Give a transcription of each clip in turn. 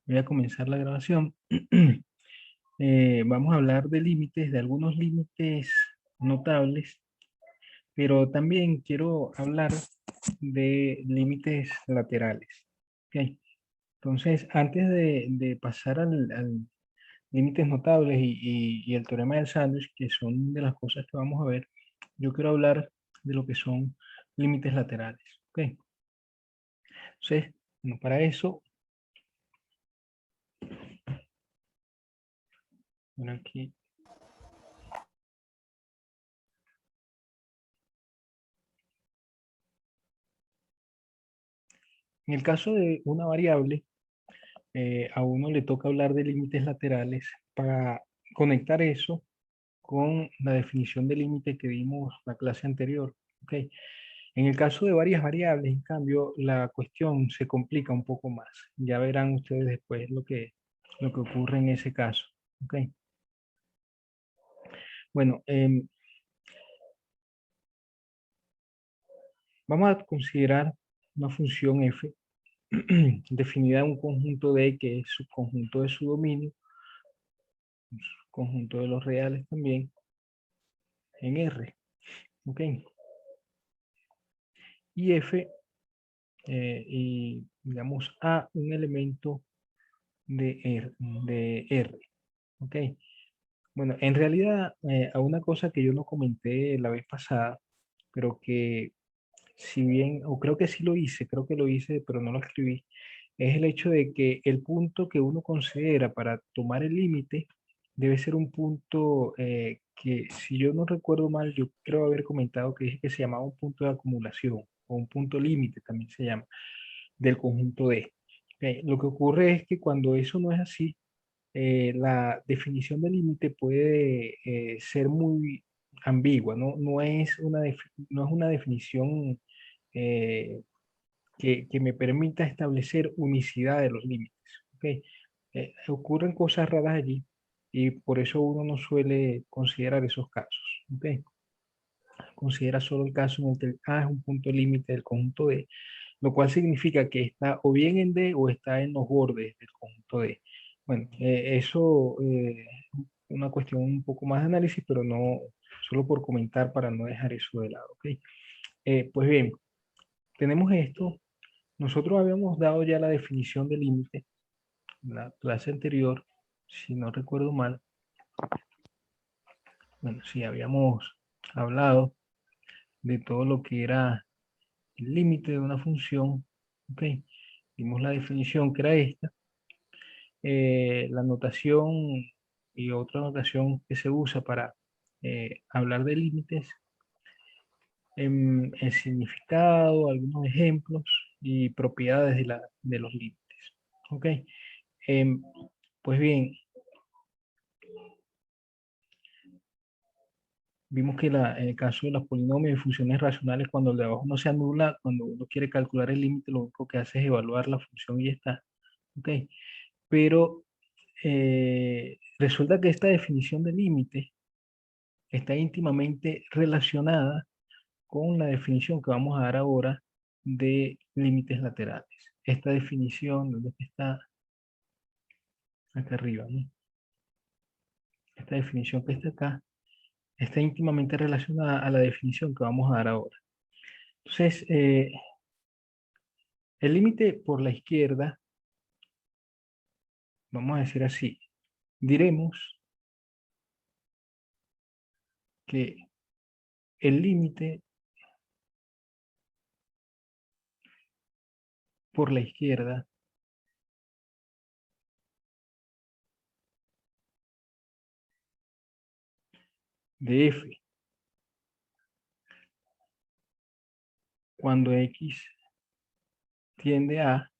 Voy a comenzar la grabación. Vamos a hablar de límites, de algunos límites notables, pero también quiero hablar de límites laterales. ¿Ok? Entonces, antes de pasar al límites notables y el teorema del sándwich, que son de las cosas que vamos a ver, yo quiero hablar de lo que son límites laterales. ¿Ok? Entonces, bueno, para eso, bueno, aquí. En el caso de una variable, a uno le toca hablar de límites laterales para conectar eso con la definición de límite que vimos la clase anterior. ¿Ok? En el caso de varias variables, en cambio, la cuestión se complica un poco más. Ya verán ustedes después lo que ocurre en ese caso. ¿Ok? Bueno, vamos a considerar una función f definida en un conjunto D que es subconjunto de su dominio, conjunto de los reales también, en R. ¿Ok? Y F, y digamos A, un elemento de R. ¿Ok? Bueno, en realidad, a una cosa que yo no comenté la vez pasada, pero que si bien, o creo que sí lo hice, creo que lo hice, pero no lo escribí, es el hecho de que el punto que uno considera para tomar el límite debe ser un punto que, si yo no recuerdo mal, yo creo haber comentado que dije que se llamaba un punto de acumulación, o un punto límite también se llama, del conjunto D. Lo que ocurre es que cuando eso no es así, la definición de límite puede ser muy ambigua, no es una definición eh, que me permita establecer unicidad de los límites. ¿Ok? Ocurren cosas raras allí y por eso uno no suele considerar esos casos. ¿Ok? Considera solo el caso en el que A es un punto límite del conjunto D, lo cual significa que está o bien en D o está en los bordes del conjunto D. Bueno, eso una cuestión un poco más de análisis, pero no solo por comentar para no dejar eso de lado. ¿Ok? Pues bien, tenemos esto. Nosotros habíamos dado ya la definición de límite en la clase anterior, si no recuerdo mal. Bueno, sí, habíamos hablado de todo lo que era el límite de una función. Ok, dimos la definición que era esta. La notación y otra notación que se usa para hablar de límites, el significado, algunos ejemplos y propiedades de los límites. Ok, Em, pues bien, vimos que en el caso de los polinomios y funciones racionales, cuando el de abajo no se anula, cuando uno quiere calcular el límite, lo único que hace es evaluar la función y ya está. ¿Ok? Pero resulta que esta definición de límite está íntimamente relacionada con la definición que vamos a dar ahora de límites laterales. Esta definición, ¿dónde está? Acá arriba, ¿no? Esta definición que está acá está íntimamente relacionada a la definición que vamos a dar ahora. Entonces, el límite por la izquierda, vamos a decir así, diremos que el límite por la izquierda de f cuando x tiende a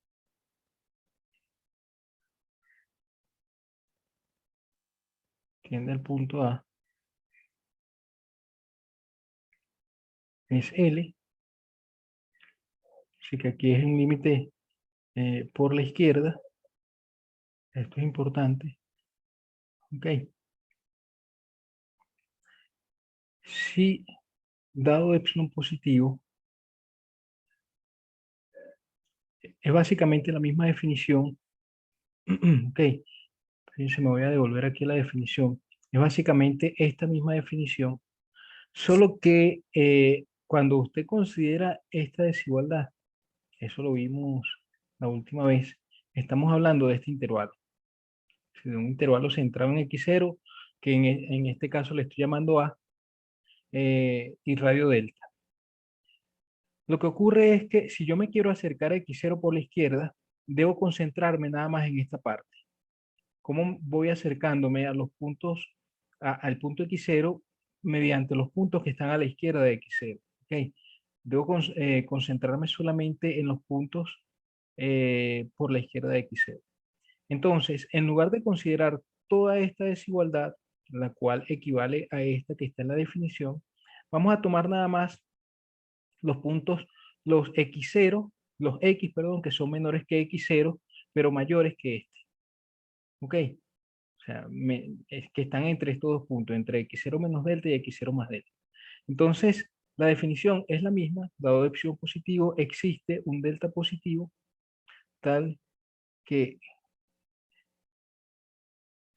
tiende al punto A es L, así que aquí es un límite por la izquierda, esto es importante, ok. Si dado epsilon positivo, es básicamente la misma definición Ok, fíjense, me voy a devolver aquí a la definición. Es básicamente esta misma definición, solo que cuando usted considera esta desigualdad, eso lo vimos la última vez, estamos hablando de este intervalo, de un intervalo centrado en x0, que en este caso le estoy llamando A, y radio delta. Lo que ocurre es que si yo me quiero acercar a x0 por la izquierda, debo concentrarme nada más en esta parte. ¿Cómo voy acercándome a los puntos, al punto x0 mediante los puntos que están a la izquierda de x0? ¿Ok? Debo concentrarme solamente en los puntos por la izquierda de x0. Entonces, en lugar de considerar toda esta desigualdad, la cual equivale a esta que está en la definición, vamos a tomar nada más los puntos, los x0, los x, perdón, que son menores que x0, pero mayores que este. ¿Ok? O sea, es que están entre estos dos puntos, entre x0 menos delta y x0 más delta. Entonces, la definición es la misma, dado de opción positivo, existe un delta positivo tal que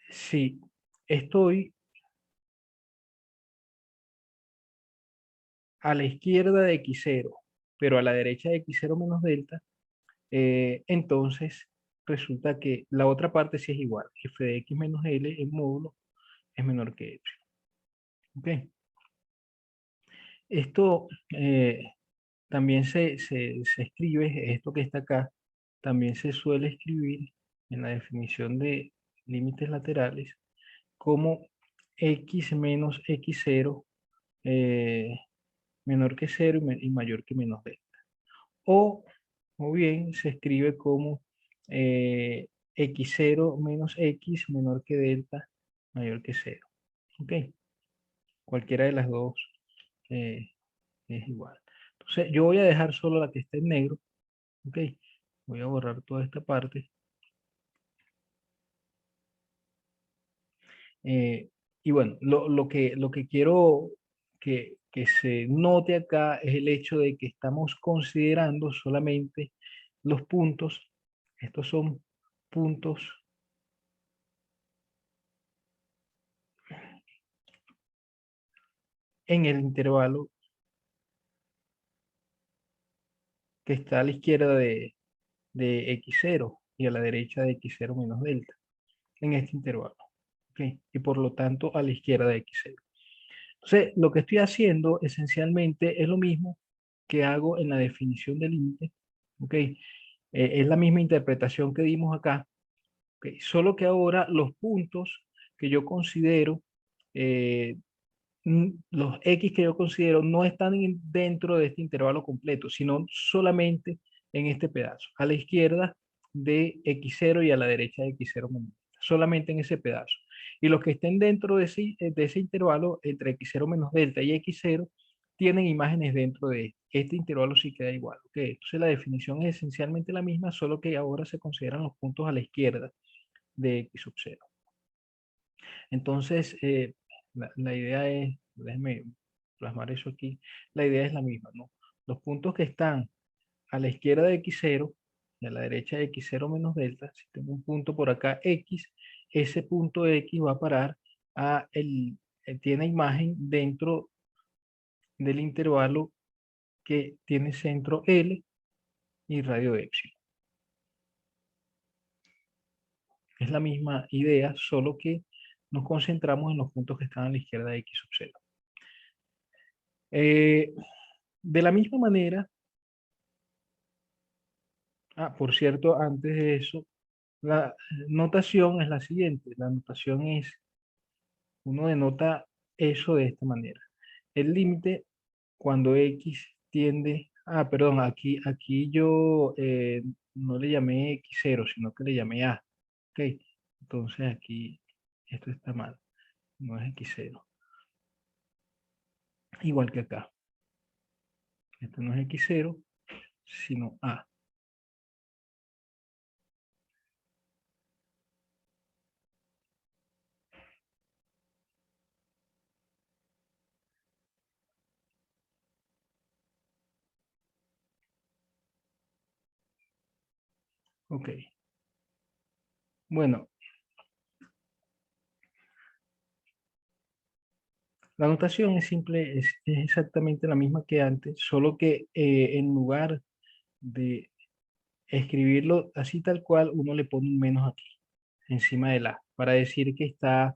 si estoy a la izquierda de x0, pero a la derecha de x0 menos delta, entonces resulta que la otra parte sí es igual. F de x menos L en módulo es menor que epsilon. ¿Ok? Esto también se escribe, esto que está acá, también se suele escribir en la definición de límites laterales como x menos x0 menor que 0 y mayor que menos delta. O, o bien se escribe como x0 menos x menor que delta mayor que 0. ¿Ok? Cualquiera de las dos eh, es igual. Entonces, yo voy a dejar solo la que está en negro. ¿Ok? Voy a borrar toda esta parte. Eh, y bueno, lo que quiero que se note acá es el hecho de que estamos considerando solamente los puntos. Estos son puntos en el intervalo que está a la izquierda de x0 y a la derecha de x0 menos delta, en este intervalo. ¿Ok? Y por lo tanto a la izquierda de x0. Entonces, lo que estoy haciendo esencialmente es lo mismo que hago en la definición de límite. ¿Ok? Es la misma interpretación que dimos acá. ¿Ok? Solo que ahora los puntos que yo considero eh, los X que yo considero no están dentro de este intervalo completo, sino solamente en este pedazo, a la izquierda de x0 y a la derecha de x0 menos delta, solamente en ese pedazo. Y los que estén dentro de ese intervalo entre x0 menos delta y x0 tienen imágenes dentro de este intervalo, sí queda igual. ¿Okay? Entonces la definición es esencialmente la misma, solo que ahora se consideran los puntos a la izquierda de x sub 0. Entonces, la idea es, déjeme plasmar eso aquí, la idea es la misma, ¿no? Los puntos que están a la izquierda de x0 y a la derecha de x0 menos delta, si tengo un punto por acá x, ese punto x va a parar a tiene imagen dentro del intervalo que tiene centro L y radio epsilon. Es la misma idea, solo que nos concentramos en los puntos que están a la izquierda de x sub 0. De la misma manera, por cierto, antes de eso, la notación es la siguiente. La notación es, uno denota eso de esta manera. El límite cuando x tiende, perdón, aquí yo no le llamé x0, sino que le llamé a. Ok, entonces aquí esto está mal, no es x0. Igual que acá. Esto no es x0, sino a. Ok. Bueno, la notación es simple, es exactamente la misma que antes, solo que en lugar de escribirlo así tal cual, uno le pone un menos aquí, encima de la, para decir que está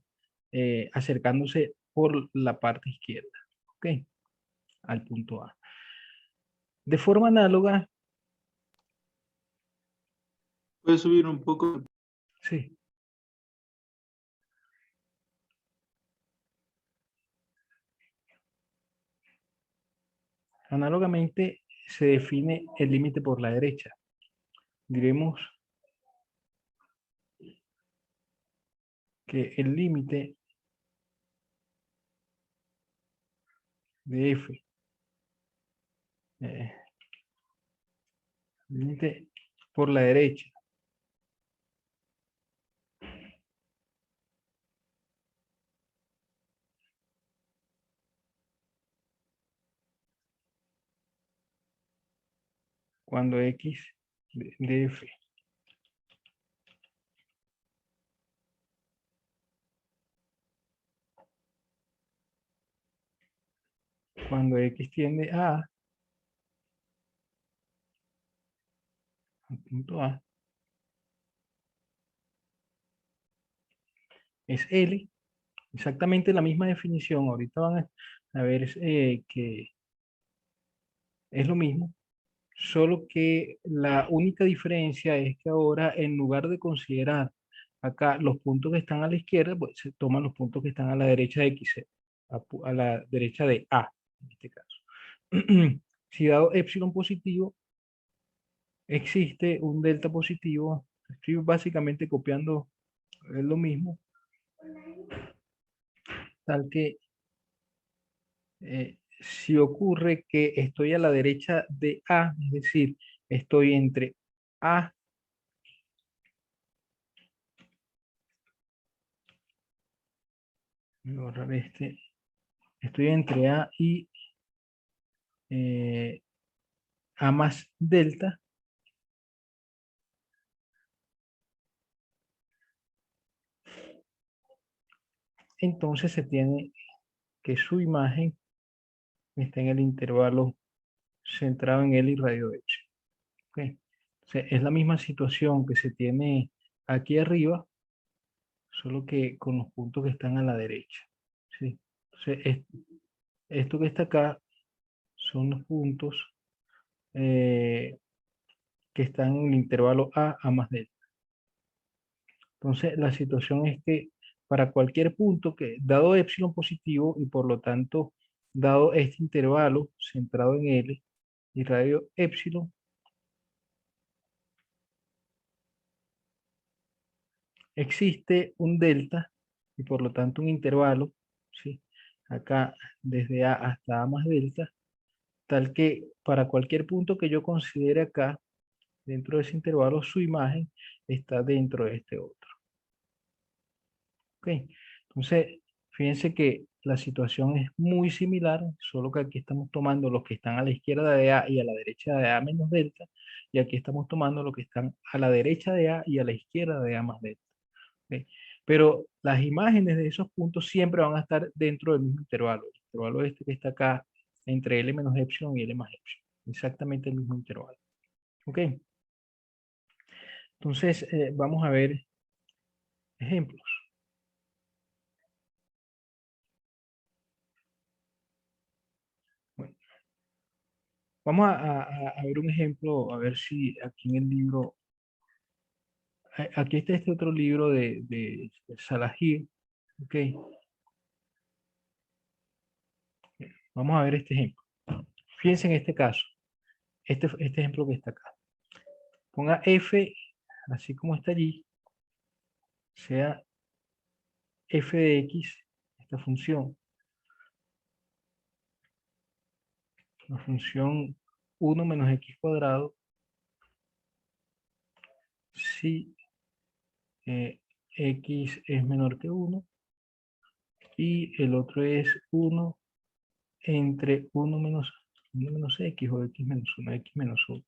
acercándose por la parte izquierda, ¿ok? Al punto A. De forma análoga, ¿Puedes subir un poco? sí, análogamente se define el límite por la derecha. Diremos que el límite de f, eh, límite por la derecha, cuando x de f, cuando x tiende a, al punto A, es L, exactamente la misma definición. Ahorita van a ver que es lo mismo, solo que la única diferencia es que ahora en lugar de considerar acá los puntos que están a la izquierda, pues se toman los puntos que están a la derecha de X, a la derecha de A, en este caso. Si dado epsilon positivo, existe un delta positivo, estoy básicamente copiando lo mismo, tal que si ocurre que estoy a la derecha de A, es decir, estoy entre A, voy a borrar este, estoy entre A y eh, A más delta, entonces se tiene que su imagen está en el intervalo centrado en L y radio de H. ¿Ok? O sea, es la misma situación que se tiene aquí arriba, solo que con los puntos que están a la derecha. ¿Sí? Entonces, esto que está acá son los puntos que están en el intervalo A más delta. Entonces, la situación es que para cualquier punto que, dado epsilon positivo y por lo tanto, dado este intervalo centrado en L y radio epsilon, existe un delta y por lo tanto un intervalo, ¿sí? Acá desde A hasta A más delta, tal que para cualquier punto que yo considere acá, dentro de ese intervalo, su imagen está dentro de este otro. ¿Ok? Entonces, fíjense que la situación es muy similar, solo que aquí estamos tomando los que están a la izquierda de A y a la derecha de A menos delta, y aquí estamos tomando los que están a la derecha de A y a la izquierda de A más delta. ¿Ok? Pero las imágenes de esos puntos siempre van a estar dentro del mismo intervalo. El intervalo este que está acá entre L menos epsilon y L más epsilon. Exactamente el mismo intervalo. ¿Ok? Entonces, vamos a ver ejemplos. Bueno, vamos a ver un ejemplo, a ver si aquí en el libro, aquí está este otro libro de Salahir, ok, vamos a ver este ejemplo. Fíjense en este caso, este ejemplo que está acá. Ponga f, así como está allí, sea f de x, esta función, la función 1 menos x cuadrado, si x es menor que 1, y el otro es 1 entre 1 menos x o x menos 1, x menos 1.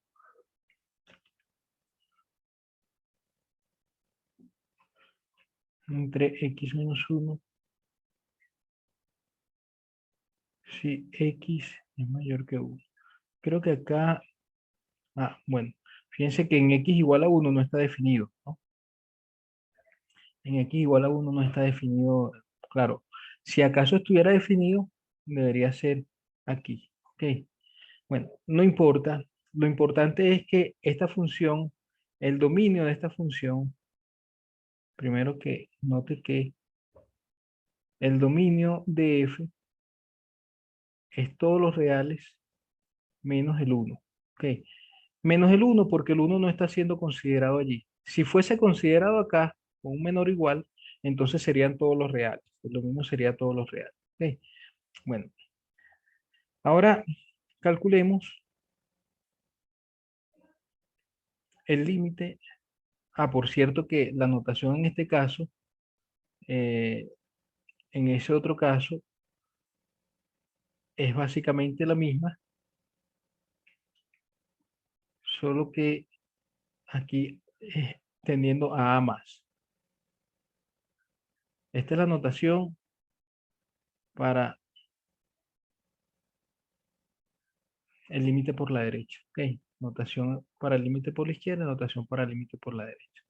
entre x menos 1 si x es mayor que 1. Creo que acá, bueno, fíjense que en x igual a 1 no está definido, ¿no? En x igual a 1 no está definido, claro. Si acaso estuviera definido, debería ser aquí, ¿ok? Bueno, no importa. Lo importante es que esta función, el dominio de esta función, primero que note que el dominio de f es todos los reales menos el 1. ¿Ok? Menos el 1 porque el 1 no está siendo considerado allí. Si fuese considerado acá con un menor o igual, entonces serían todos los reales. El dominio sería todos los reales. ¿Ok? Bueno, ahora calculemos el límite. Por cierto que la notación en este caso, eh, en ese otro caso, es básicamente la misma, solo que aquí tendiendo a más. Esta es la notación para el límite por la derecha. ¿Ok? Notación para el límite por la izquierda, notación para el límite por la derecha.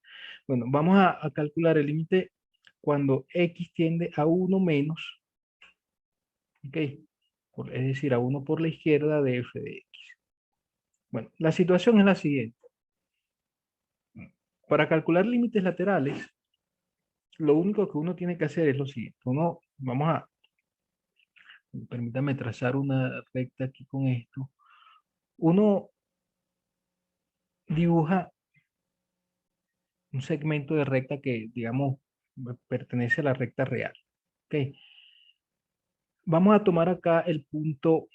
Bueno, vamos a calcular el límite cuando x tiende a 1 menos, ¿ok? Es decir, a 1 por la izquierda de f de x. Bueno, la situación es la siguiente. Para calcular límites laterales, lo único que uno tiene que hacer es lo siguiente. Permítame trazar una recta aquí con esto. Uno dibuja un segmento de recta que, digamos, pertenece a la recta real. ¿Ok? Vamos a tomar acá el punto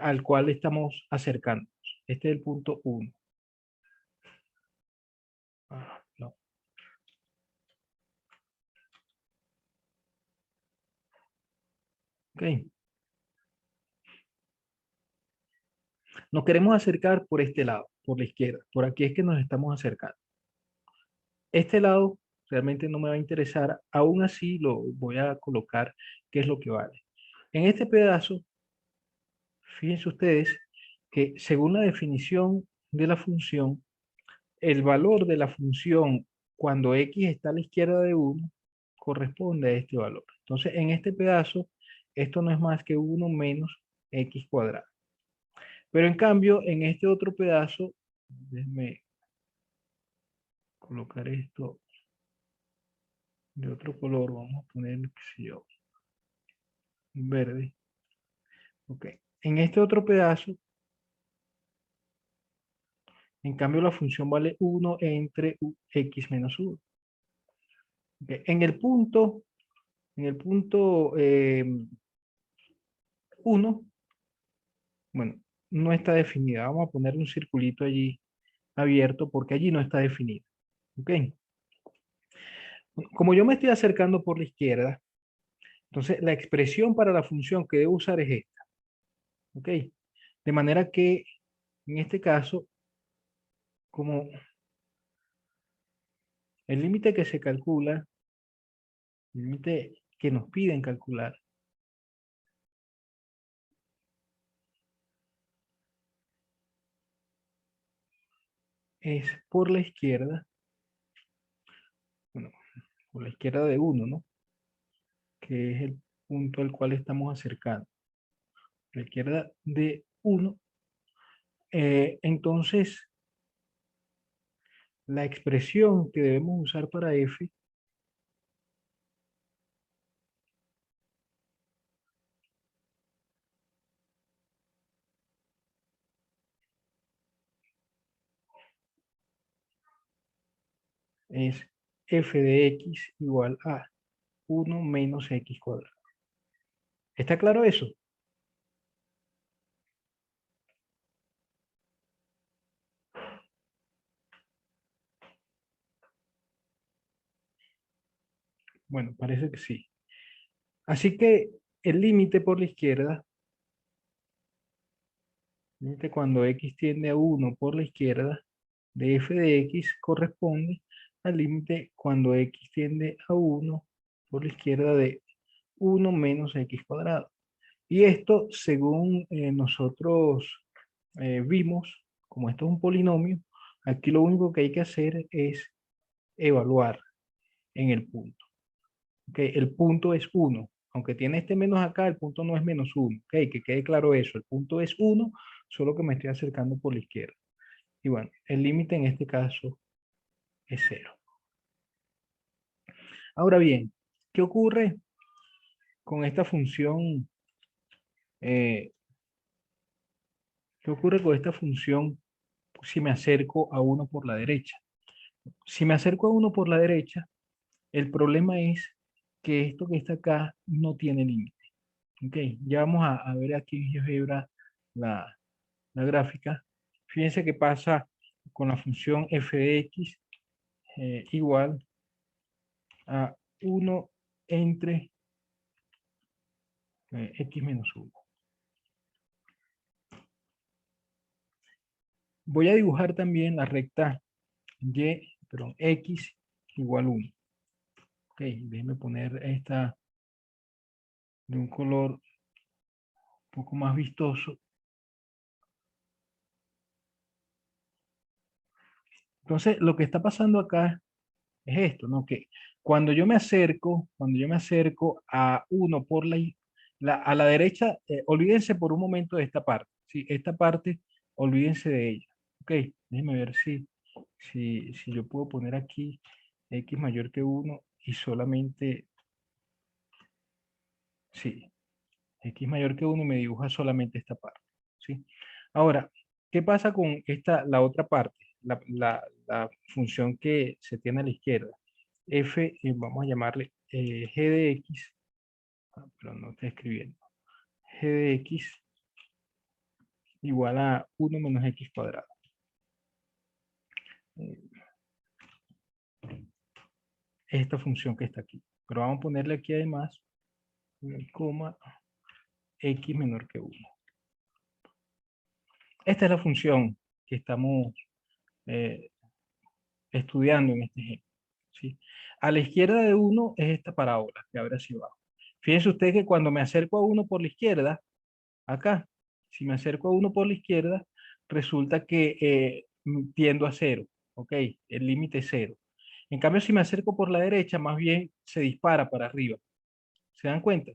al cual estamos acercándonos. Este es el punto 1. No. Ok. Nos queremos acercar por este lado, por la izquierda. Por aquí es que nos estamos acercando. Este lado realmente no me va a interesar. Aún así lo voy a colocar qué es lo que vale. En este pedazo, fíjense ustedes que según la definición de la función, el valor de la función cuando x está a la izquierda de 1 corresponde a este valor. Entonces, en este pedazo, esto no es más que 1 menos x cuadrado. Pero en cambio, en este otro pedazo, déjenme colocar esto de otro color, vamos a poner, qué sé yo, verde. Ok. En este otro pedazo, en cambio, la función vale 1 entre x menos 1. Ok. En el punto 1, bueno, no está definida. Vamos a poner un circulito allí abierto porque allí no está definido. ¿Ok? Como yo me estoy acercando por la izquierda, entonces la expresión para la función que debo usar es esta. ¿Ok? De manera que en este caso, como el límite que se calcula, el límite que nos piden calcular, es por la izquierda, bueno, por la izquierda de 1, ¿no? Que es el punto al cual estamos acercando. La izquierda de 1. Entonces, la expresión que debemos usar para f es f de x igual a 1 menos x cuadrado. ¿Está claro eso? Bueno, parece que sí. Así que el límite por la izquierda, límite cuando x tiende a 1 por la izquierda, de f de x corresponde al límite cuando x tiende a 1 por la izquierda de 1 menos x cuadrado. Y esto, según nosotros vimos, como esto es un polinomio, aquí lo único que hay que hacer es evaluar en el punto. ¿Okay? El punto es 1. Aunque tiene este menos acá, el punto no es menos 1. ¿Okay? Que quede claro eso. El punto es 1, solo que me estoy acercando por la izquierda. Y bueno, el límite en este caso es 0. Ahora bien, ¿qué ocurre con esta función? ¿Qué ocurre con esta función si me acerco a 1 por la derecha? Si me acerco a 1 por la derecha, el problema es que esto que está acá no tiene límite. Ok, ya vamos a ver aquí en GeoGebra la gráfica. Fíjense que pasa con la función f de x igual a 1 entre x menos 1. Voy a dibujar también la recta x igual 1. Ok, déjenme poner esta de un color un poco más vistoso. Entonces, lo que está pasando acá es esto, ¿no? Que cuando yo me acerco a 1 por a la derecha, olvídense por un momento de esta parte, ¿sí? Esta parte, olvídense de ella. Ok, déjenme ver si yo puedo poner aquí x mayor que 1 y solamente, sí, x mayor que 1 me dibuja solamente esta parte, ¿sí? Ahora, ¿qué pasa con la otra parte? La función que se tiene a la izquierda. F, vamos a llamarle g de x, pero no está escribiendo, g de x igual a 1 menos x cuadrado. Esta función que está aquí. Pero vamos a ponerle aquí además, coma, x menor que 1. Esta es la función que estamos eh, estudiando en este ejemplo, ¿sí? A la izquierda de 1 es esta parábola que abre hacia abajo. Fíjense usted que cuando me acerco a 1 por la izquierda, acá, si me acerco a 1 por la izquierda, resulta que tiendo a 0, ¿ok? El límite es 0. En cambio, si me acerco por la derecha, más bien se dispara para arriba. ¿Se dan cuenta?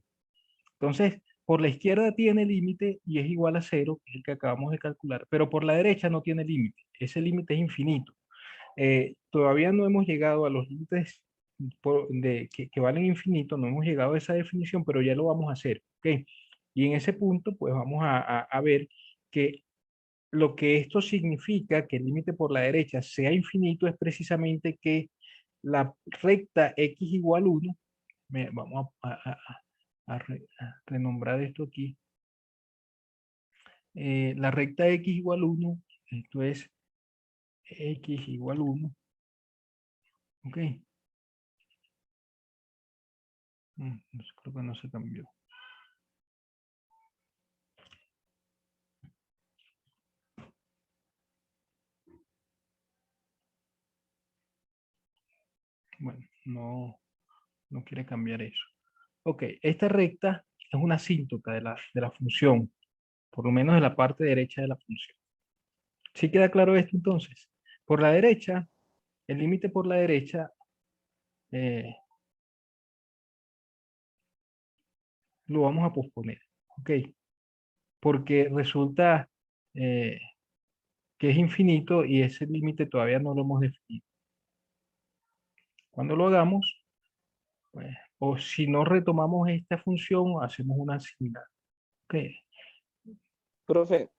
Entonces, por la izquierda tiene límite y es igual a 0, que es el que acabamos de calcular, pero por la derecha no tiene límite. Ese límite es infinito. Todavía no hemos llegado a los límites que valen infinito, no hemos llegado a esa definición, pero ya lo vamos a hacer, ¿ok? Y en ese punto, pues vamos a ver que lo que esto significa, que el límite por la derecha sea infinito, es precisamente que la recta x igual 1, vamos a renombrar esto aquí, la recta x igual 1, esto es x igual 1, ¿ok? Creo que no se cambió. Bueno, no quiere cambiar eso. Ok, esta recta es una asíntota de la función, por lo menos de la parte derecha de la función. ¿Sí queda claro esto entonces? Por la derecha, el límite por la derecha eh, lo vamos a posponer, ¿ok? Porque resulta eh, que es infinito y ese límite todavía no lo hemos definido. Cuando lo hagamos, pues, o si no retomamos esta función, hacemos una similar. ¿Ok? Profe,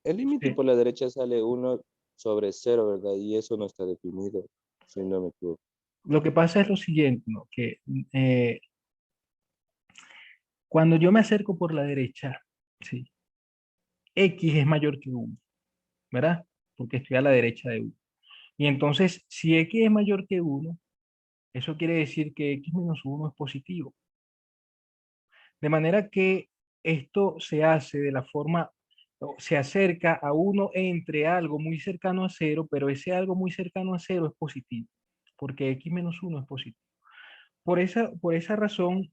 el límite Sí. por la derecha sale 1/0, ¿verdad? Y eso no está definido, si no me equivoco. Lo que pasa es lo siguiente, ¿no? Que cuando yo me acerco por la derecha, ¿sí? X es mayor que 1, ¿verdad? Porque estoy a la derecha de 1. Y entonces, si X es mayor que 1, eso quiere decir que X menos 1 es positivo. De manera que esto se hace de la forma, se acerca a 1 entre algo muy cercano a 0, pero ese algo muy cercano a 0 es positivo. porque x menos 1 es positivo. Por esa razón,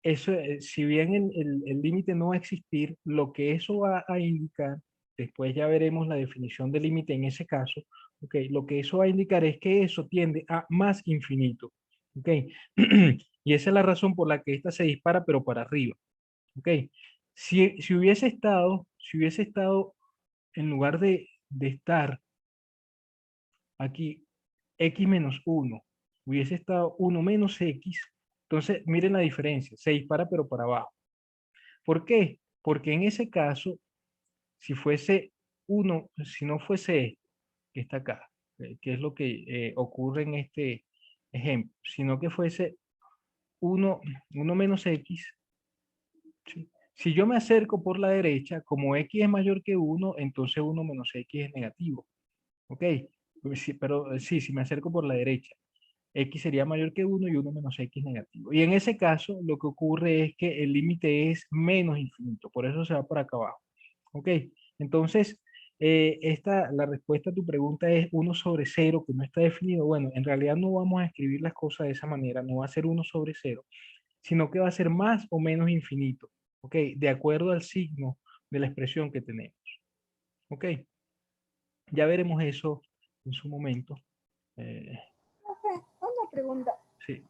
eso, si bien el límite no va a existir, lo que eso va a indicar, después ya veremos la definición de límite en ese caso, ¿ok? Lo que eso va a indicar es que eso tiende a más infinito, ¿ok? Y esa es la razón por la que esta se dispara, pero para arriba, ¿ok? Si hubiese estado, en lugar de estar aquí x menos 1, hubiese estado 1 menos x, entonces miren la diferencia, se dispara pero para abajo. ¿Por qué? Porque en ese caso, si fuese 1, si no fuese esto, que está acá, que es lo que ocurre en este ejemplo, sino que fuese 1 menos x, ¿sí? Si yo me acerco por la derecha, como x es mayor que 1, entonces 1 menos x es negativo. ¿Ok? Sí, pero sí, si me acerco por la derecha, x sería mayor que 1 y 1 menos x negativo. Y en ese caso, lo que ocurre es que el límite es menos infinito, por eso se va por acá abajo. ¿Ok? Entonces, la respuesta a tu pregunta es 1 sobre 0, que no está definido. Bueno, en realidad no vamos a escribir las cosas de esa manera, no va a ser 1 sobre 0, sino que va a ser más o menos infinito. ¿Ok? De acuerdo al signo de la expresión que tenemos. ¿Ok? Ya veremos eso en su momento. Profe, una pregunta. Sí.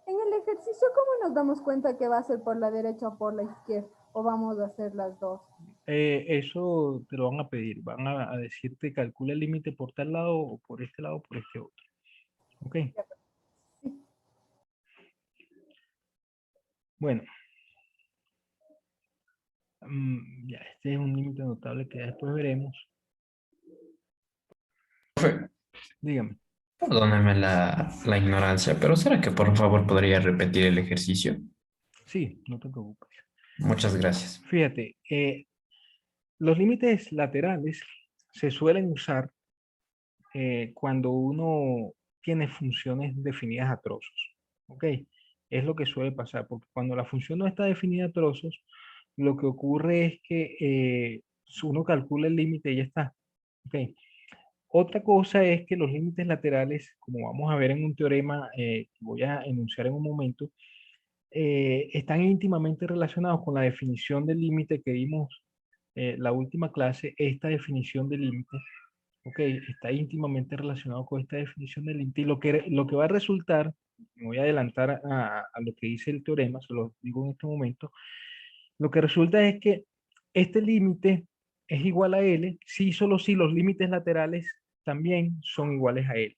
En el ejercicio, ¿cómo nos damos cuenta que va a ser por la derecha o por la izquierda? ¿O vamos a hacer las dos? Eso te lo van a pedir. Van a decirte, calcula el límite por tal lado, o por este lado, o por este otro. ¿Ok? Sí. Bueno. Ya, este es un límite notable que después veremos. Profe, Dígame. perdóneme la ignorancia, pero ¿será que por favor podría repetir el ejercicio? Sí, no te preocupes. Muchas gracias. Fíjate, los límites laterales se suelen usar cuando uno tiene funciones definidas a trozos. ¿Ok? Es lo que suele pasar, porque cuando la función no está definida a trozos, lo que ocurre es que uno calcula el límite y ya está. ¿Ok? Otra cosa es que los límites laterales, como vamos a ver en un teorema que voy a enunciar en un momento, están íntimamente relacionados con la definición del límite que vimos la última clase. Esta definición del límite, ok, está íntimamente relacionado con esta definición del límite, y lo que va a resultar, me voy a adelantar a lo que dice el teorema, se lo digo en este momento, lo que resulta es que este límite es igual a L si solo si los límites laterales también son iguales a L.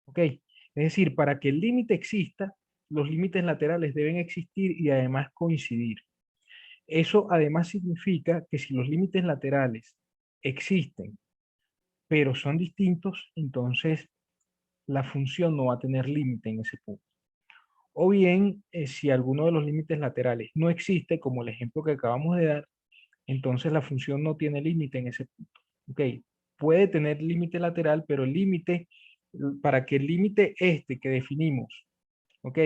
¿Ok? Es decir, para que el límite exista, los límites laterales deben existir y además coincidir. Eso además significa que si los límites laterales existen, pero son distintos, entonces la función no va a tener límite en ese punto. O bien, si alguno de los límites laterales no existe, como el ejemplo que acabamos de dar, entonces la función no tiene límite en ese punto. ¿Ok? Puede tener límite lateral, pero el límite, para que el límite este que definimos, ¿ok?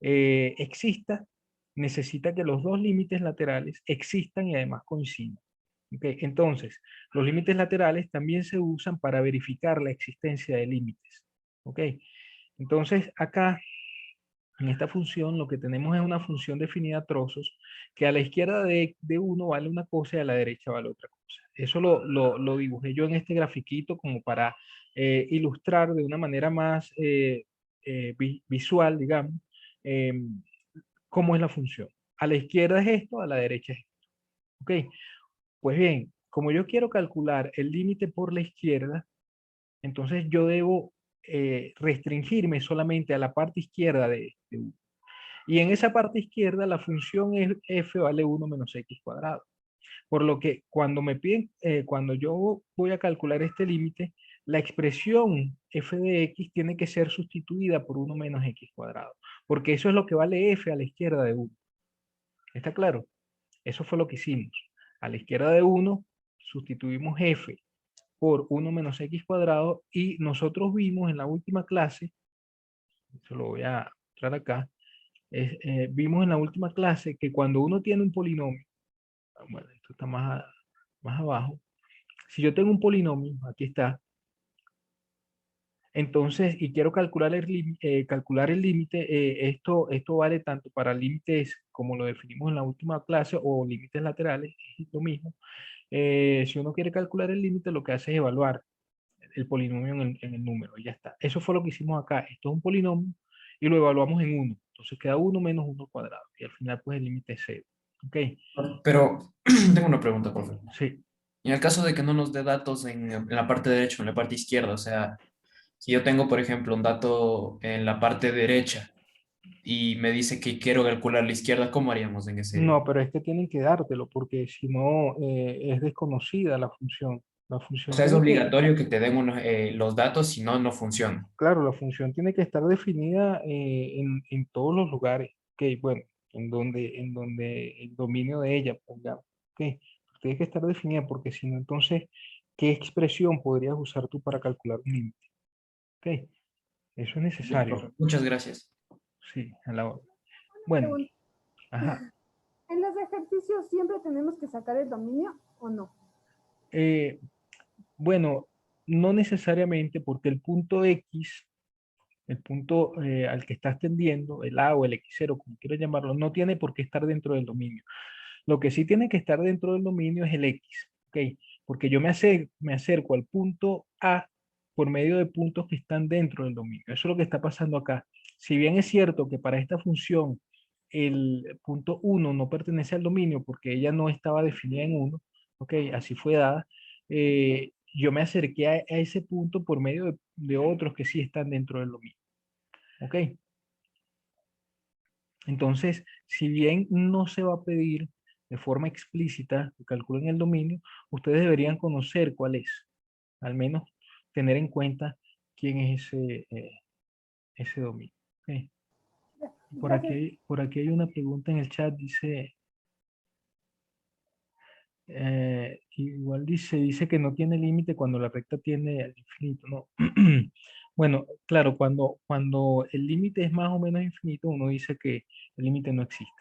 Exista, necesita que los dos límites laterales existan y además coincidan. ¿Ok? Entonces, los límites laterales también se usan para verificar la existencia de límites. ¿Ok? Entonces, acá en esta función lo que tenemos es una función definida a trozos que a la izquierda de uno vale una cosa y a la derecha vale otra cosa. Eso lo dibujé yo en este grafiquito como para ilustrar de una manera más visual, digamos, eh, cómo es la función. A la izquierda es esto, a la derecha es esto. ¿Ok? Pues bien, como yo quiero calcular el límite por la izquierda, entonces yo debo restringirme solamente a la parte izquierda de u. Y en esa parte izquierda la función f vale 1 menos x cuadrado. Por lo que cuando me piden, cuando yo voy a calcular este límite, la expresión f de x tiene que ser sustituida por 1 menos x cuadrado. Porque eso es lo que vale f a la izquierda de 1. ¿Está claro? Eso fue lo que hicimos. A la izquierda de 1 sustituimos f por 1 menos x cuadrado y nosotros vimos en la última clase, se lo voy a mostrar acá, vimos en la última clase que cuando uno tiene un polinomio, bueno, esto está más abajo, si yo tengo un polinomio, aquí está, Entonces, y quiero calcular calcular el límite, esto vale tanto para límites como lo definimos en la última clase o límites laterales, es lo mismo. Si uno quiere calcular el límite, lo que hace es evaluar el polinomio en el número, y ya está. Eso fue lo que hicimos acá. Esto es un polinomio y lo evaluamos en 1. Entonces queda 1 menos 1 cuadrado. Y al final, pues el límite es 0. ¿Ok? Pero tengo una pregunta, profe. Sí. En el caso de que no nos dé datos en la parte derecha o en la parte izquierda, o sea, si yo tengo, por ejemplo, un dato en la parte derecha y me dice que quiero calcular la izquierda, ¿cómo haríamos en ese? No, pero es que tienen que dártelo porque si no es desconocida la función. La O función sea, es tiene que, obligatorio que te den los datos, si no, no funciona. claro, la función tiene que estar definida en todos los lugares. Ok, bueno, en donde el dominio de ella, pongamos. Ok, tiene que estar definida porque si no, entonces, ¿qué expresión podrías usar tú para calcular un límite? Ok, eso es Ya, necesario. profe, muchas gracias. Sí, a la hora. Bueno, Pregunta, ajá. ¿en los ejercicios siempre tenemos que sacar el dominio o no? Eh, bueno, no necesariamente porque el punto X, el punto al que estás tendiendo, el A o el X0, como quieras llamarlo, no tiene por qué estar dentro del dominio. Lo que sí tiene que estar dentro del dominio es el X, ¿ok? Porque yo me acerco al punto A por medio de puntos que están dentro del dominio. Eso es lo que está pasando acá. Si bien es cierto que para esta función el punto 1 no pertenece al dominio porque ella no estaba definida en 1, ¿ok? Así fue dada. Yo me acerqué a ese punto por medio de otros que sí están dentro del dominio, ¿ok? Entonces, si bien no se va a pedir de forma explícita que calculen el dominio, ustedes deberían conocer cuál es, al menos tener en cuenta quién es ese dominio. Ok. Gracias. Por aquí hay una pregunta en el chat, dice, dice que no tiene límite cuando la recta tiende al infinito, ¿no? Bueno, claro, cuando el límite es más o menos infinito, uno dice que el límite no existe.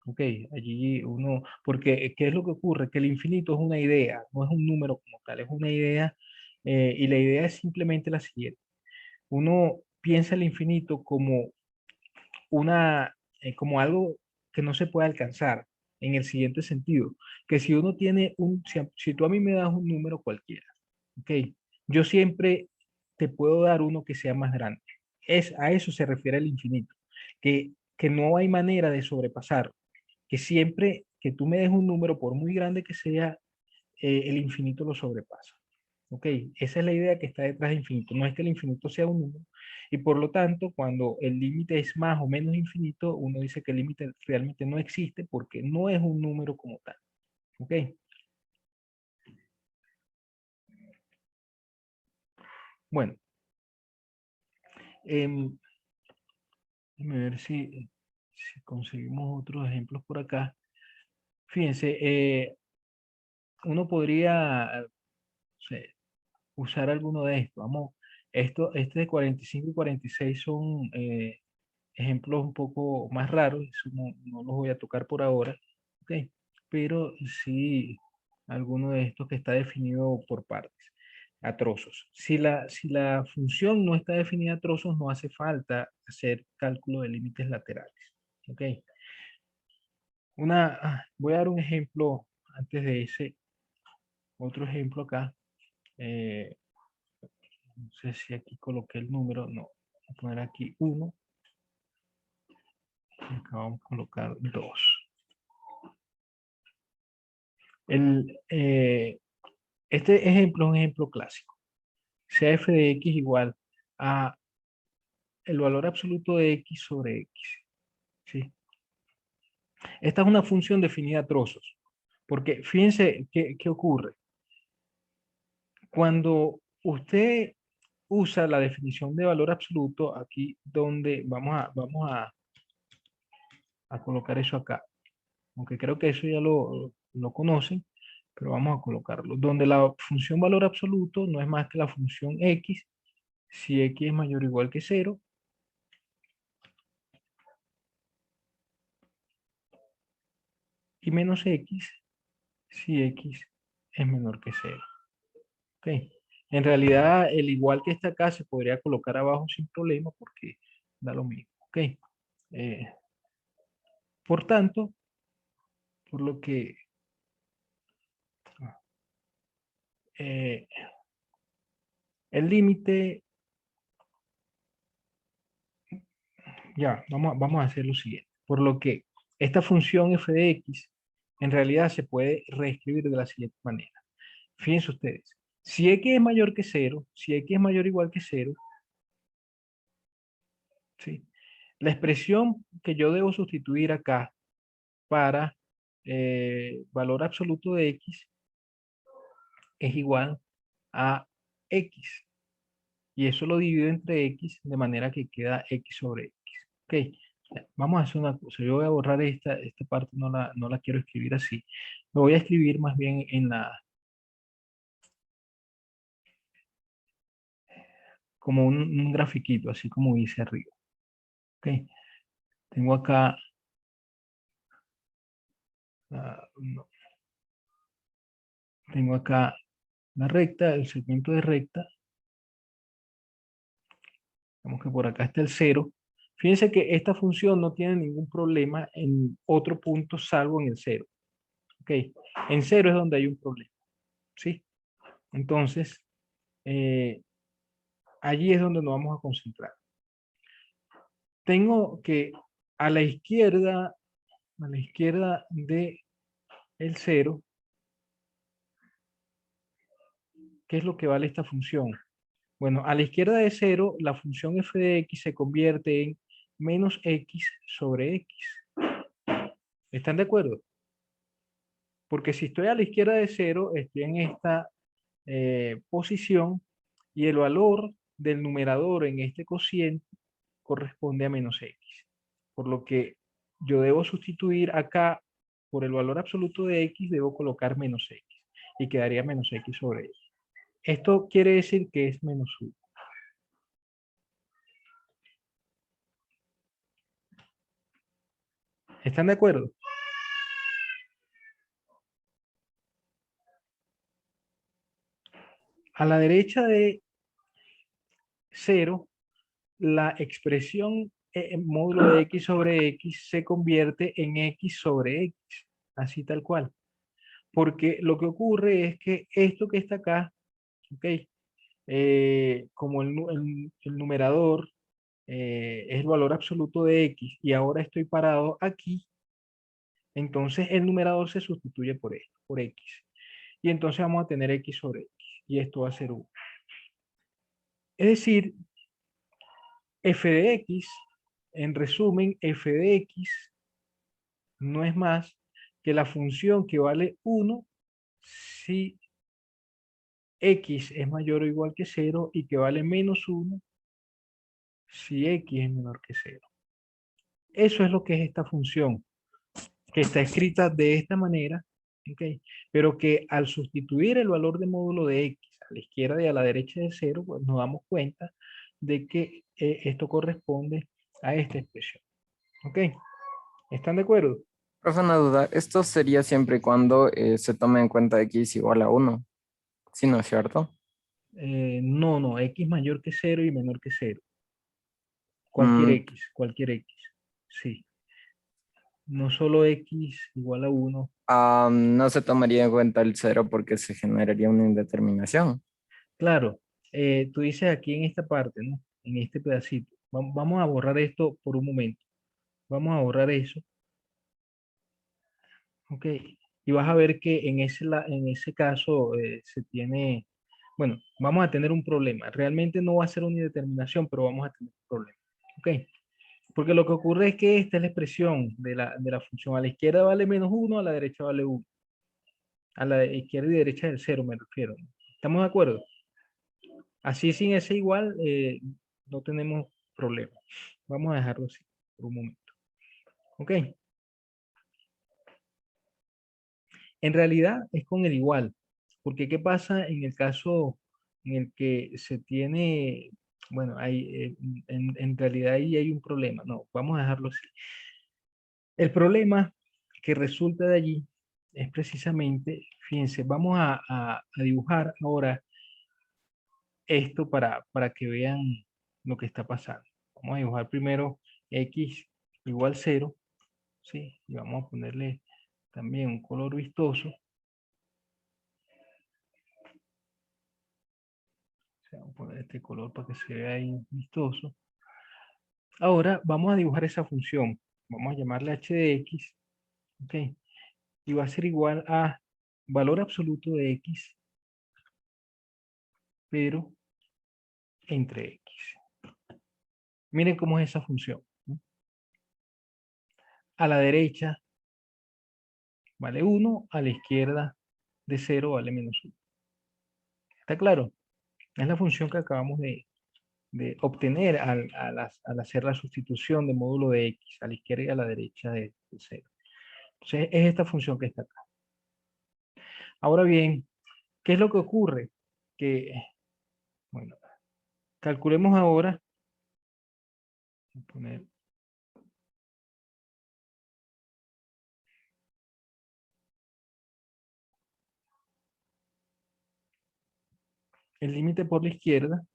Ok, allí uno, porque ¿qué es lo que ocurre? Que el infinito es una idea, no es un número como tal, es una idea, y la idea es simplemente la siguiente. Uno piensa el infinito como como algo que no se puede alcanzar, en el siguiente sentido, que si uno tiene si tú a mí me das un número cualquiera, ok, yo siempre te puedo dar uno que sea más grande. A eso se refiere el infinito, que no hay manera de sobrepasar, que siempre que tú me des un número, por muy grande que sea, el infinito lo sobrepasa. ¿Ok? Esa es la idea que está detrás de infinito. No es que el infinito sea un número. Y por lo tanto, cuando el límite es más o menos infinito, uno dice que el límite realmente no existe porque no es un número como tal. ¿Ok? Bueno, em, déjame ver si conseguimos otros ejemplos por acá. Fíjense, uno podría usar alguno de estos. Vamos, este de 45 y 46 son ejemplos un poco más raros, eso no los voy a tocar por ahora, ¿ok? Pero sí alguno de estos que está definido por partes, a trozos. Si la función no está definida a trozos, no hace falta hacer cálculo de límites laterales, ¿ok? Voy a dar un ejemplo antes de ese, otro ejemplo acá. eh, no sé si aquí coloqué el número, no. Voy a poner aquí 1 y acá vamos a colocar 2. Este ejemplo es un ejemplo clásico. Sea f de x igual a el valor absoluto de x sobre x. ¿Sí? Esta es una función definida a trozos. Porque fíjense qué ocurre. Cuando usted usa la definición de valor absoluto, aquí donde vamos a colocar eso acá. Aunque creo que eso ya lo conocen, pero vamos a colocarlo. Donde la función valor absoluto no es más que la función x, si x es mayor o igual que 0, y menos x si x es menor que 0. ¿Ok? En realidad, el igual que está acá se podría colocar abajo sin problema porque da lo mismo. ¿Ok? Eh, por tanto, por lo que eh, el límite, ya, vamos a hacer lo siguiente. Por lo que esta función f de x en realidad se puede reescribir de la siguiente manera. Fíjense ustedes, si x es mayor que 0, si x es mayor o igual que 0, ¿sí? La expresión que yo debo sustituir acá para valor absoluto de x es igual a x. Y eso lo divido entre x de manera que queda x sobre x. Ok, vamos a hacer una cosa. Yo voy a borrar esta parte, no la quiero escribir así. Lo voy a escribir más bien en como un grafiquito, así como dice arriba. Ok, tengo acá, no, tengo acá la recta, el segmento de recta. Vemos que por acá está el 0. Fíjense que esta función no tiene ningún problema en otro punto salvo en el 0. Ok, en 0 es donde hay un problema. ¿Sí? Entonces, allí es donde nos vamos a concentrar. Tengo que a la izquierda de el 0, ¿qué es lo que vale esta función? Bueno, a la izquierda de 0, la función f de x se convierte en menos x sobre x. ¿Están de acuerdo? Porque si estoy a la izquierda de 0, estoy en esta posición y el valor del numerador en este cociente corresponde a menos x. Por lo que yo debo sustituir acá por el valor absoluto de x, debo colocar menos x. Y quedaría menos x sobre x. Esto quiere decir que es menos 1. ¿Están de acuerdo? A la derecha de 0, la expresión módulo de x sobre x se convierte en x sobre x. Así tal cual. Porque lo que ocurre es que esto que está acá, ¿ok? Como el numerador es el valor absoluto de x y ahora estoy parado aquí, entonces el numerador se sustituye por esto, por x. Y entonces vamos a tener x sobre x y esto va a ser 1. Es decir, f de x, en resumen, f de x no es más que la función que vale 1 si x es mayor o igual que 0 y que vale menos 1 si x es menor que 0. Eso es lo que es esta función, que está escrita de esta manera, ¿okay? Pero que al sustituir el valor de módulo de x a la izquierda y a la derecha de 0, pues nos damos cuenta de que esto corresponde a esta expresión. ¿Ok? ¿Están de acuerdo? Profe, una duda, esto sería siempre y cuando se tome en cuenta x igual a 1, ¿sí, no es cierto? No, x mayor que 0 y menor que 0. Mm, Cualquier x, sí. No solo x igual a 1. no se tomaría en cuenta el 0 porque se generaría una indeterminación. Claro, tú dices aquí en esta parte, ¿no? En este pedacito. Vamos a borrar esto por un momento. Vamos a borrar eso. Ok. Y vas a ver que en ese caso se tiene, bueno, vamos a tener un problema. Realmente no va a ser una indeterminación, pero vamos a tener un problema. Ok. Porque lo que ocurre es que esta es la expresión de la función. A la izquierda vale menos 1, a la derecha vale 1. A la izquierda y derecha del 0 me refiero, ¿no? ¿Estamos de acuerdo? Así sin ese igual no tenemos problema. Vamos a dejarlo así por un momento. Ok. En realidad es con el igual. Porque ¿qué pasa en el caso en el que se tiene, bueno, en realidad ahí hay un problema. No, vamos a dejarlo así. El problema que resulta de allí es precisamente, fíjense, vamos a dibujar ahora esto para que vean lo que está pasando. Vamos a dibujar primero x igual 0, ¿sí? Y vamos a ponerle también un color vistoso. O sea, vamos a poner este color para que se vea ahí vistoso. Ahora vamos a dibujar esa función. Vamos a llamarle h de x, ¿ok? Y va a ser igual a valor absoluto de x, pero entre x. Miren cómo es esa función, ¿no? A la derecha vale 1, a la izquierda de 0 vale menos 1. ¿Está claro? Es la función que acabamos de obtener al hacer la sustitución de módulo de x a la izquierda y a la derecha de 0. Entonces es esta función que está acá. Ahora bien, ¿qué es lo que ocurre? Que, bueno, calculemos ahora, voy a poner el límite por la izquierda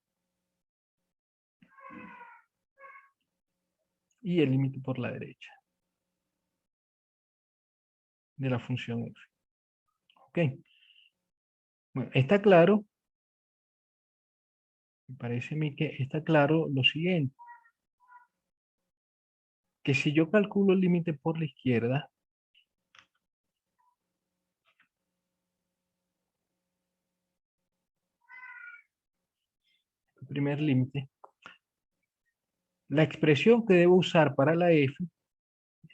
y el límite por la derecha de la función f. ¿Ok? Bueno, está claro, me parece a mí que está claro lo siguiente, que si yo calculo el límite por la izquierda, el primer límite, la expresión que debo usar para la f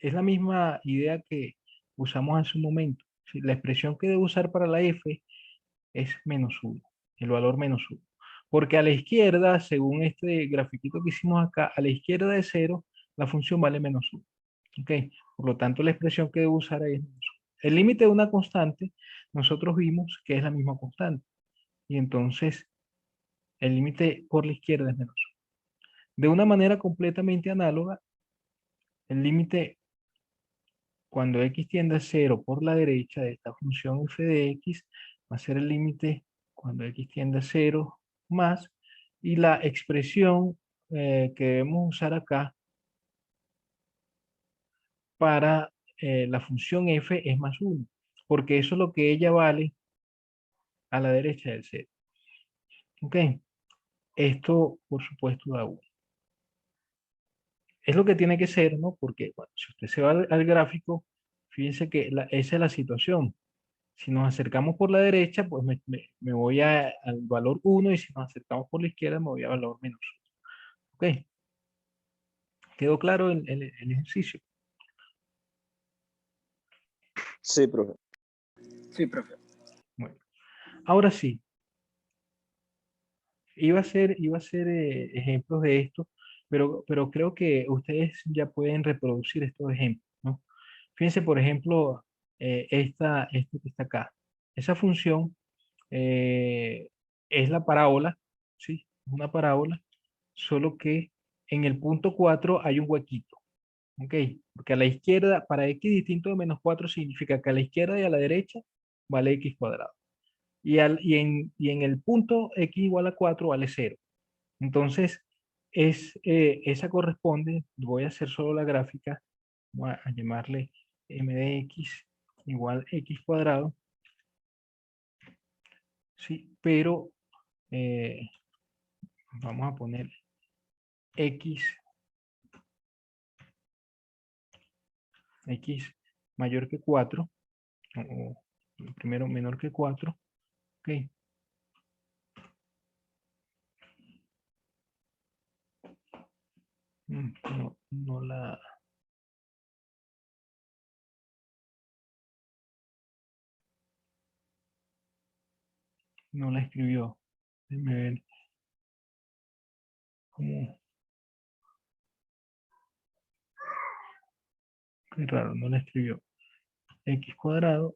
es la misma idea que usamos hace un momento. ¿Sí? La expresión que debo usar para la f es menos 1, el valor menos 1. Porque a la izquierda, según este grafiquito que hicimos acá, a la izquierda de 0, la función vale menos 1. ¿Ok? Por lo tanto, la expresión que debo usar ahí es menos 1. El límite de una constante, nosotros vimos que es la misma constante. Y entonces, el límite por la izquierda es menos 1. De una manera completamente análoga, el límite cuando x tiende a 0 por la derecha de esta función f de x va a ser el límite cuando x tiende a 0 más, y la expresión que debemos usar acá para la función f es más 1, porque eso es lo que ella vale a la derecha del 0. ¿Ok? Esto, por supuesto, da 1. Es lo que tiene que ser, ¿no? Porque bueno, si usted se va al gráfico, fíjense que esa es la situación. Si nos acercamos por la derecha, pues me voy al valor 1, y si nos acercamos por la izquierda, me voy al valor menos 1. ¿Ok? ¿Quedó claro el ejercicio? Sí, profe. Sí, profe. Bueno, ahora sí. Iba a ser ejemplos de esto, pero creo que ustedes ya pueden reproducir estos ejemplos, ¿no? Fíjense, por ejemplo, esto que está acá. Esa función es la parábola, ¿sí? Una parábola, solo que en el punto 4 hay un huequito, ¿ok? Porque a la izquierda, para x distinto de menos 4 significa que a la izquierda y a la derecha vale x cuadrado. Y en el punto x igual a 4 vale 0. Entonces, esa corresponde, voy a hacer solo la gráfica, voy a llamarle m de x igual x cuadrado, ¿sí? Pero vamos a poner x mayor que 4, o primero menor que 4, ok. No la escribió. Déjenme ver cómo. Qué raro, no la escribió. X cuadrado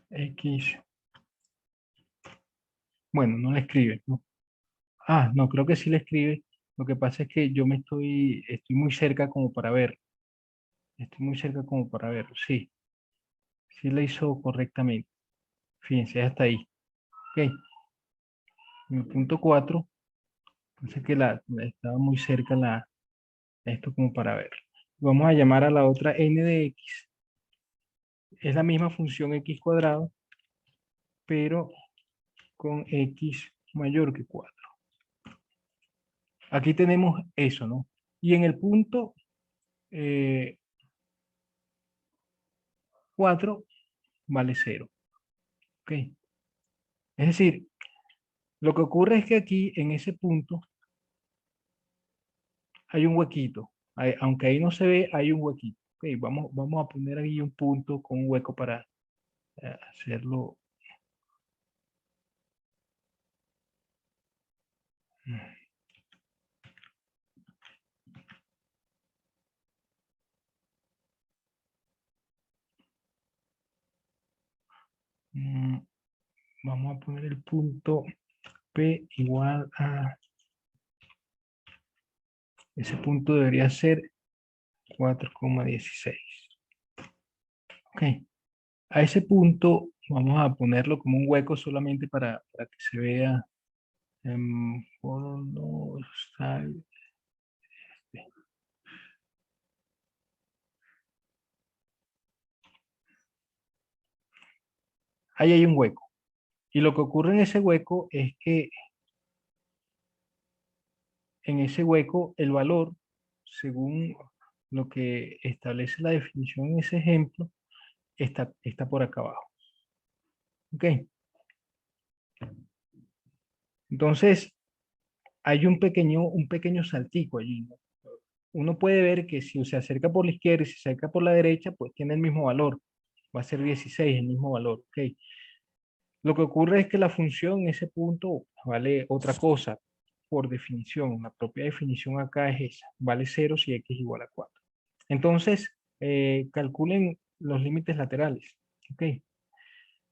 x. Bueno, no la escribe, ¿no? Ah, no, creo que sí la escribe. Lo que pasa es que yo estoy muy cerca como para ver. Estoy muy cerca como para verlo. Sí, sí la hizo correctamente. Fíjense, hasta ahí. Ok. En el punto 4, pensé que estaba muy cerca esto como para verlo. Vamos a llamar a la otra n de x. Es la misma función x cuadrado, pero con x mayor que 4. Aquí tenemos eso, ¿no? Y en el punto 4 vale 0. ¿Ok? Es decir, lo que ocurre es que aquí, en ese punto, hay un huequito. Aunque ahí no se ve, hay un huequito. Ok, vamos a poner ahí un punto con un hueco para hacerlo. Mm, Vamos a poner el punto P igual a... Ese punto debería ser 4,16. Ok. A ese punto vamos a ponerlo como un hueco solamente para que se vea. No, ahí hay un hueco. Y lo que ocurre en ese hueco es que en ese hueco el valor, según lo que establece la definición en ese ejemplo, está por acá abajo. ¿Ok? Entonces, hay un pequeño saltico allí, ¿no? Uno puede ver que si se acerca por la izquierda y se acerca por la derecha, pues tiene el mismo valor. Va a ser 16, el mismo valor. ¿Ok? Lo que ocurre es que la función en ese punto vale otra cosa por definición. La propia definición acá es esa. Vale 0 si x igual a 4. Entonces, calculen los límites laterales. ¿Ok?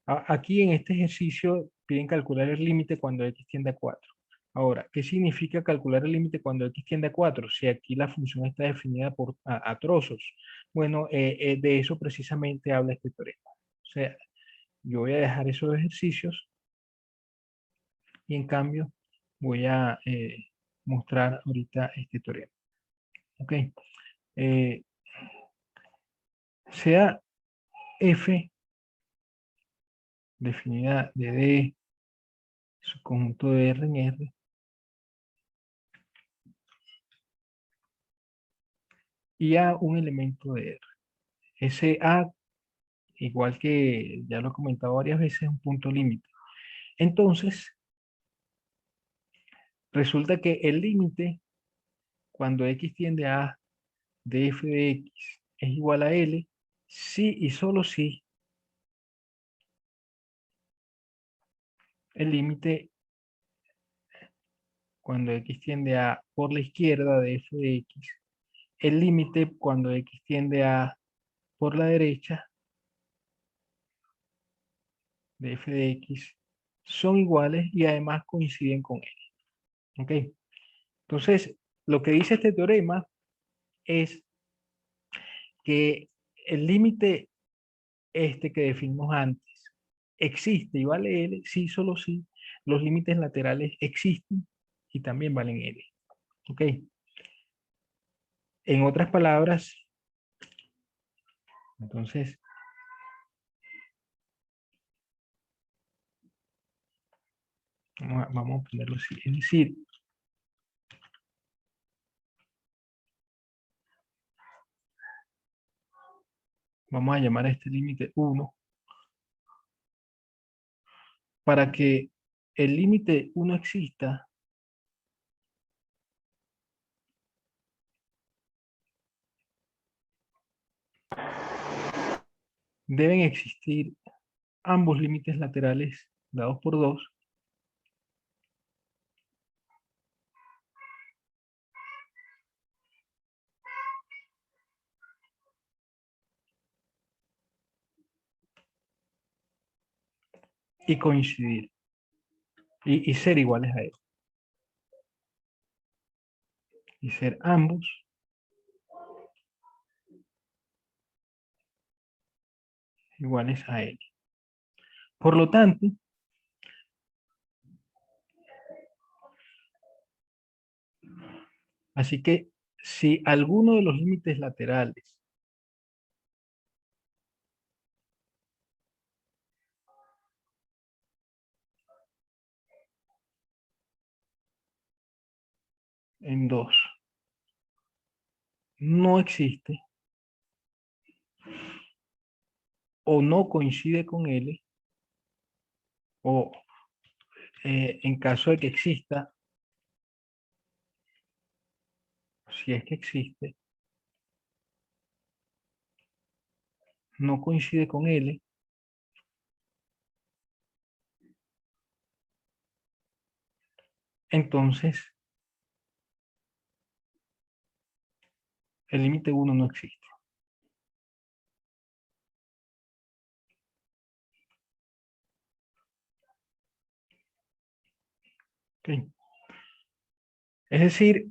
Aquí en este ejercicio piden calcular el límite cuando x tiende a 4. Ahora, ¿qué significa calcular el límite cuando x tiende a 4? Si aquí la función está definida a trozos. Bueno, de eso precisamente habla este teorema. O sea, yo voy a dejar esos ejercicios y en cambio voy a mostrar ahorita este teorema. ¿Ok? Eh, sea f definida de D, su conjunto de R en R, y A un elemento de R. Ese A, igual que ya lo he comentado varias veces, es un punto límite. Entonces, resulta que el límite, cuando x tiende a A de f de x es igual a L, si y solo si el límite cuando x tiende a por la izquierda de f de x, el límite cuando x tiende a por la derecha de f de x son iguales y además coinciden con él. ¿Ok? Entonces, lo que dice este teorema es que el límite este que definimos antes existe y vale L, sí, solo sí, los límites laterales existen y también valen L. ¿Ok? En otras palabras, entonces, vamos a ponerlo así. Es decir, vamos a llamar a este límite 1 para que el límite 1 exista. Deben existir ambos límites laterales dados por 2 y coincidir y ser iguales a él. Y ser ambos iguales a L. Por lo tanto, así que si alguno de los límites laterales en 2 no existe o no coincide con L, o en caso de que exista, si es que existe, no coincide con L, entonces el límite 1 no existe. ¿Ok? Es decir,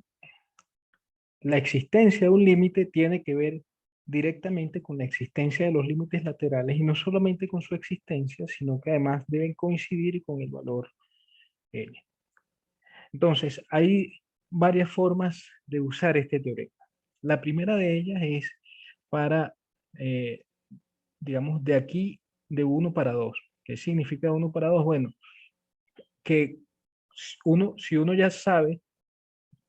la existencia de un límite tiene que ver directamente con la existencia de los límites laterales, y no solamente con su existencia, sino que además deben coincidir con el valor L. Entonces, hay varias formas de usar este teorema. La primera de ellas es para, eh, digamos, de aquí, de 1 para 2. ¿Qué significa 1 para 2? Bueno, que si uno ya sabe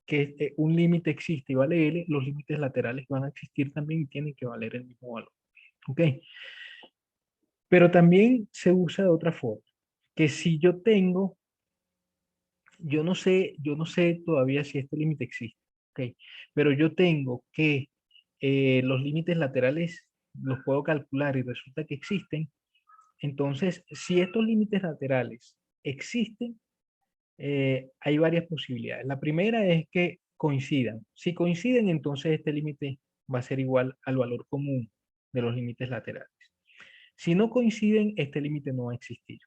que un límite existe y vale L, los límites laterales van a existir también y tienen que valer el mismo valor. ¿Ok? Pero también se usa de otra forma, que si yo tengo, yo no sé todavía si este límite existe, ¿ok? Pero yo tengo que los límites laterales los puedo calcular y resulta que existen. Entonces, si estos límites laterales existen, hay varias posibilidades. La primera es que coincidan. Si coinciden, entonces este límite va a ser igual al valor común de los límites laterales. Si no coinciden, este límite no va a existir.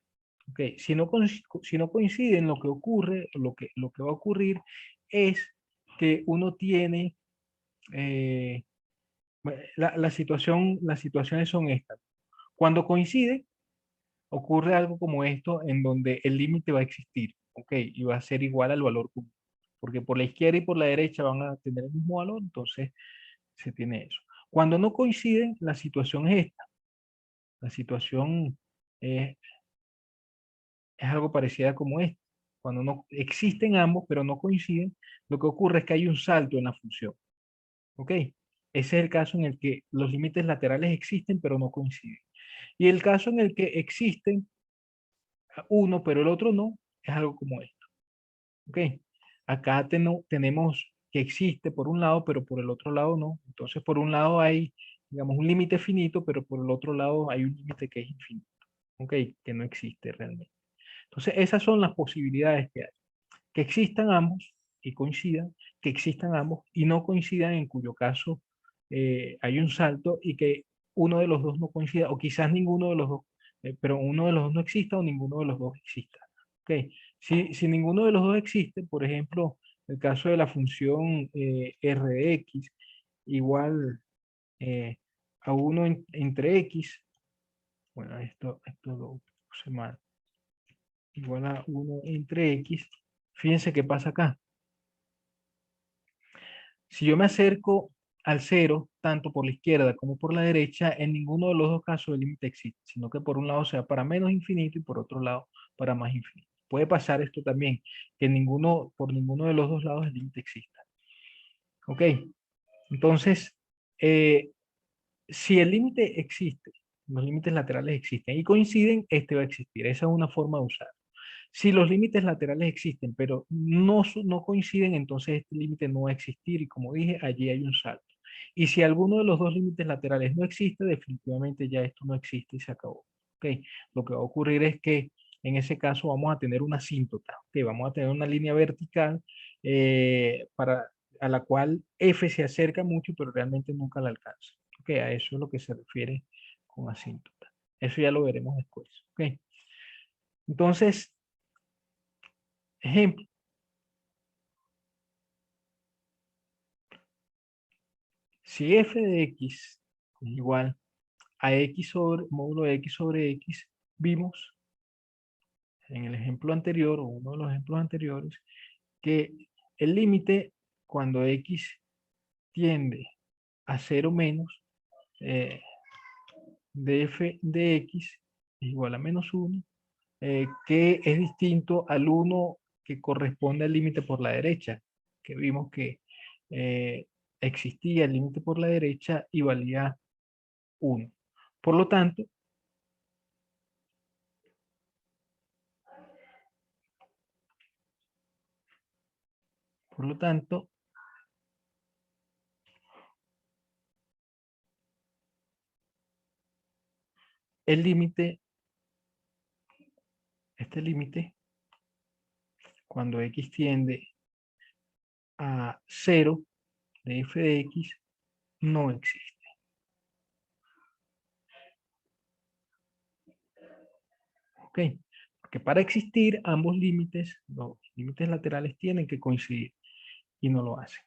Okay. Si no coinciden, lo que ocurre, lo que va a ocurrir es que uno tiene, las situaciones son estas. Cuando coinciden, ocurre algo como esto en donde el límite va a existir, ¿ok? Y va a ser igual al valor común. Porque por la izquierda y por la derecha van a tener el mismo valor, entonces se tiene eso. Cuando no coinciden, la situación es esta. La situación es algo parecida como esta. Cuando no existen ambos, pero no coinciden, lo que ocurre es que hay un salto en la función. ¿Ok? Ese es el caso en el que los límites laterales existen, pero no coinciden. Y el caso en el que existen uno, pero el otro no, es algo como esto. ¿Ok? Acá tenemos que existe por un lado, pero por el otro lado no. Entonces, por un lado hay, digamos, un límite finito, pero por el otro lado hay un límite que es infinito. ¿Ok? Que no existe realmente. Entonces, esas son las posibilidades que hay. Que existan ambos y coincidan, que existan ambos y no coincidan, en cuyo caso hay un salto, y que uno de los dos no coincida, o quizás ninguno de los dos, pero uno de los dos no exista o ninguno de los dos exista. ¿Okay? Si ninguno de los dos existe, por ejemplo, el caso de la función r de x igual a 1 entre x, bueno, esto lo puse mal, igual a 1 entre x, fíjense qué pasa acá. Si yo me acerco al cero, tanto por la izquierda como por la derecha, en ninguno de los dos casos el límite existe, sino que por un lado sea para menos infinito y por otro lado para más infinito. Puede pasar esto también, que por ninguno de los dos lados el límite exista. ¿Ok? Entonces, eh, si el límite existe, los límites laterales existen y coinciden, este va a existir. Esa es una forma de usar. Si los límites laterales existen, pero no coinciden, entonces este límite no va a existir y, como dije, allí hay un salto. Y si alguno de los dos límites laterales no existe, definitivamente ya esto no existe y se acabó. ¿Okay? Lo que va a ocurrir es que en ese caso vamos a tener una asíntota. ¿Okay? Vamos a tener una línea vertical a la cual f se acerca mucho, pero realmente nunca la alcanza. ¿Okay? A eso es lo que se refiere con asíntota. Eso ya lo veremos después. ¿Okay? Entonces, ejemplo, si f de x es igual a x sobre, módulo de x sobre x, vimos en el ejemplo anterior, o uno de los ejemplos anteriores, que el límite cuando x tiende a 0 menos de f de x es igual a menos 1, que es distinto al 1 que corresponde al límite por la derecha, que vimos que existía el límite por la derecha y valía 1. Por lo tanto, el límite, este límite, cuando x tiende a 0 de f de x, no existe. ¿Ok? Porque para existir, ambos límites, los límites laterales tienen que coincidir y no lo hacen.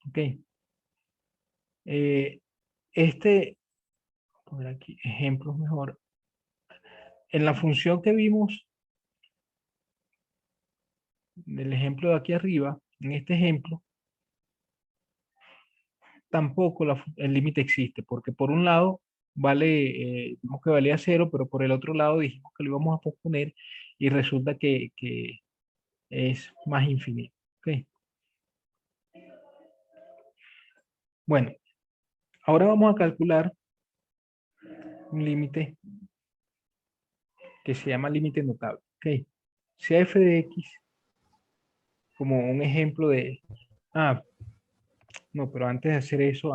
¿Ok? Poner aquí ejemplos mejor. En la función que vimos, del ejemplo de aquí arriba, en este ejemplo, tampoco el límite existe, porque por un lado vimos que valía 0, pero por el otro lado dijimos que lo íbamos a posponer y resulta que es más infinito. ¿Ok? Bueno, ahora vamos a calcular un límite que se llama límite notable. ¿Ok? Sea f de x como un ejemplo de... No, pero antes de hacer eso,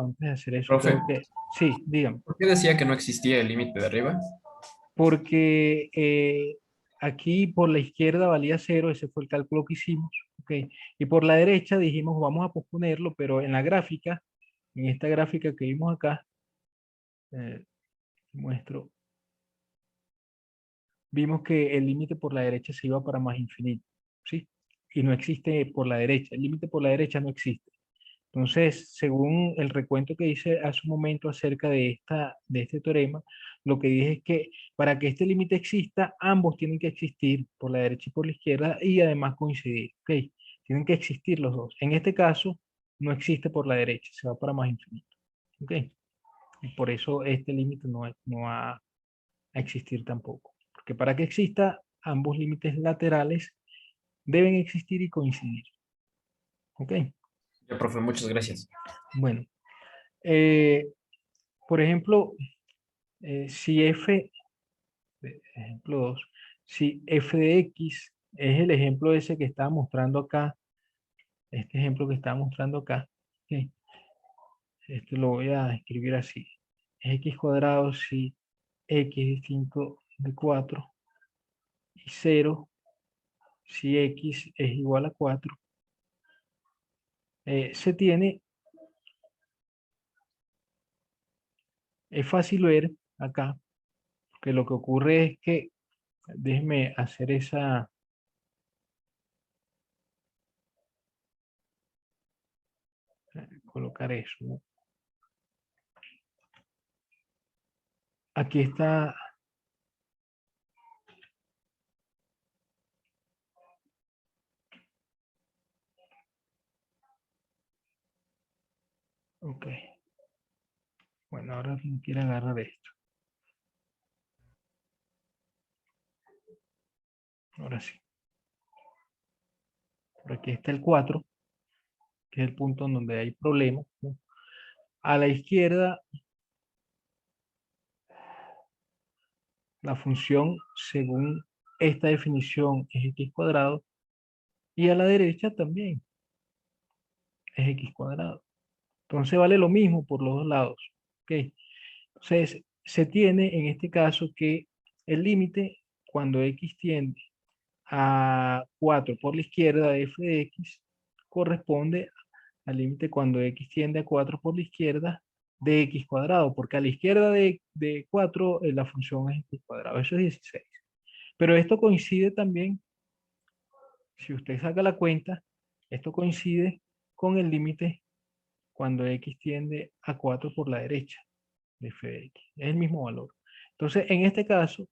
Profe, tengo que... Sí, dígame. ¿por qué decía que no existía el límite de arriba? Porque aquí por la izquierda valía 0, ese fue el cálculo que hicimos. ¿Ok? Y por la derecha dijimos, vamos a posponerlo, pero en la gráfica, en esta gráfica que vimos acá, muestro, vimos que el límite por la derecha se iba para más infinito, ¿sí? Y no existe por la derecha, el límite por la derecha no existe. Entonces, según el recuento que hice hace un momento acerca de este teorema, lo que dije es que para que este límite exista, ambos tienen que existir por la derecha y por la izquierda y además coincidir, ¿ok? Tienen que existir los dos. En este caso, no existe por la derecha, se va para más infinito, ¿ok? Y por eso este límite no va a existir tampoco. Porque para que exista, ambos límites laterales deben existir y coincidir, ¿ok? Ya, profe, muchas gracias. Bueno, eh, por ejemplo, si ejemplo 2, si f de x es el ejemplo ese que estaba mostrando acá, este ejemplo que estaba mostrando acá, ¿ok? Esto lo voy a escribir así, es x cuadrado si x es distinto de 4 y 0 si x es igual a 4, se tiene, es fácil ver acá, que lo que ocurre es que, déjeme hacer colocar eso, ¿no? Aquí está, ok, bueno, ahora no quiero agarrar esto, ahora sí, por aquí está el 4, que es el punto en donde hay problemas, ¿no? A la izquierda, la función, según esta definición, es x cuadrado, y a la derecha también es x cuadrado. Entonces vale lo mismo por los dos lados. ¿Ok? Entonces se tiene en este caso que el límite cuando x tiende a 4 por la izquierda de f de x corresponde al límite cuando x tiende a 4 por la izquierda de x cuadrado, porque a la izquierda de 4 la función es x cuadrado, eso es 16. Pero esto coincide también, si usted saca la cuenta, esto coincide con el límite cuando x tiende a 4 por la derecha. de f de x. Es el mismo valor. Entonces, en este caso,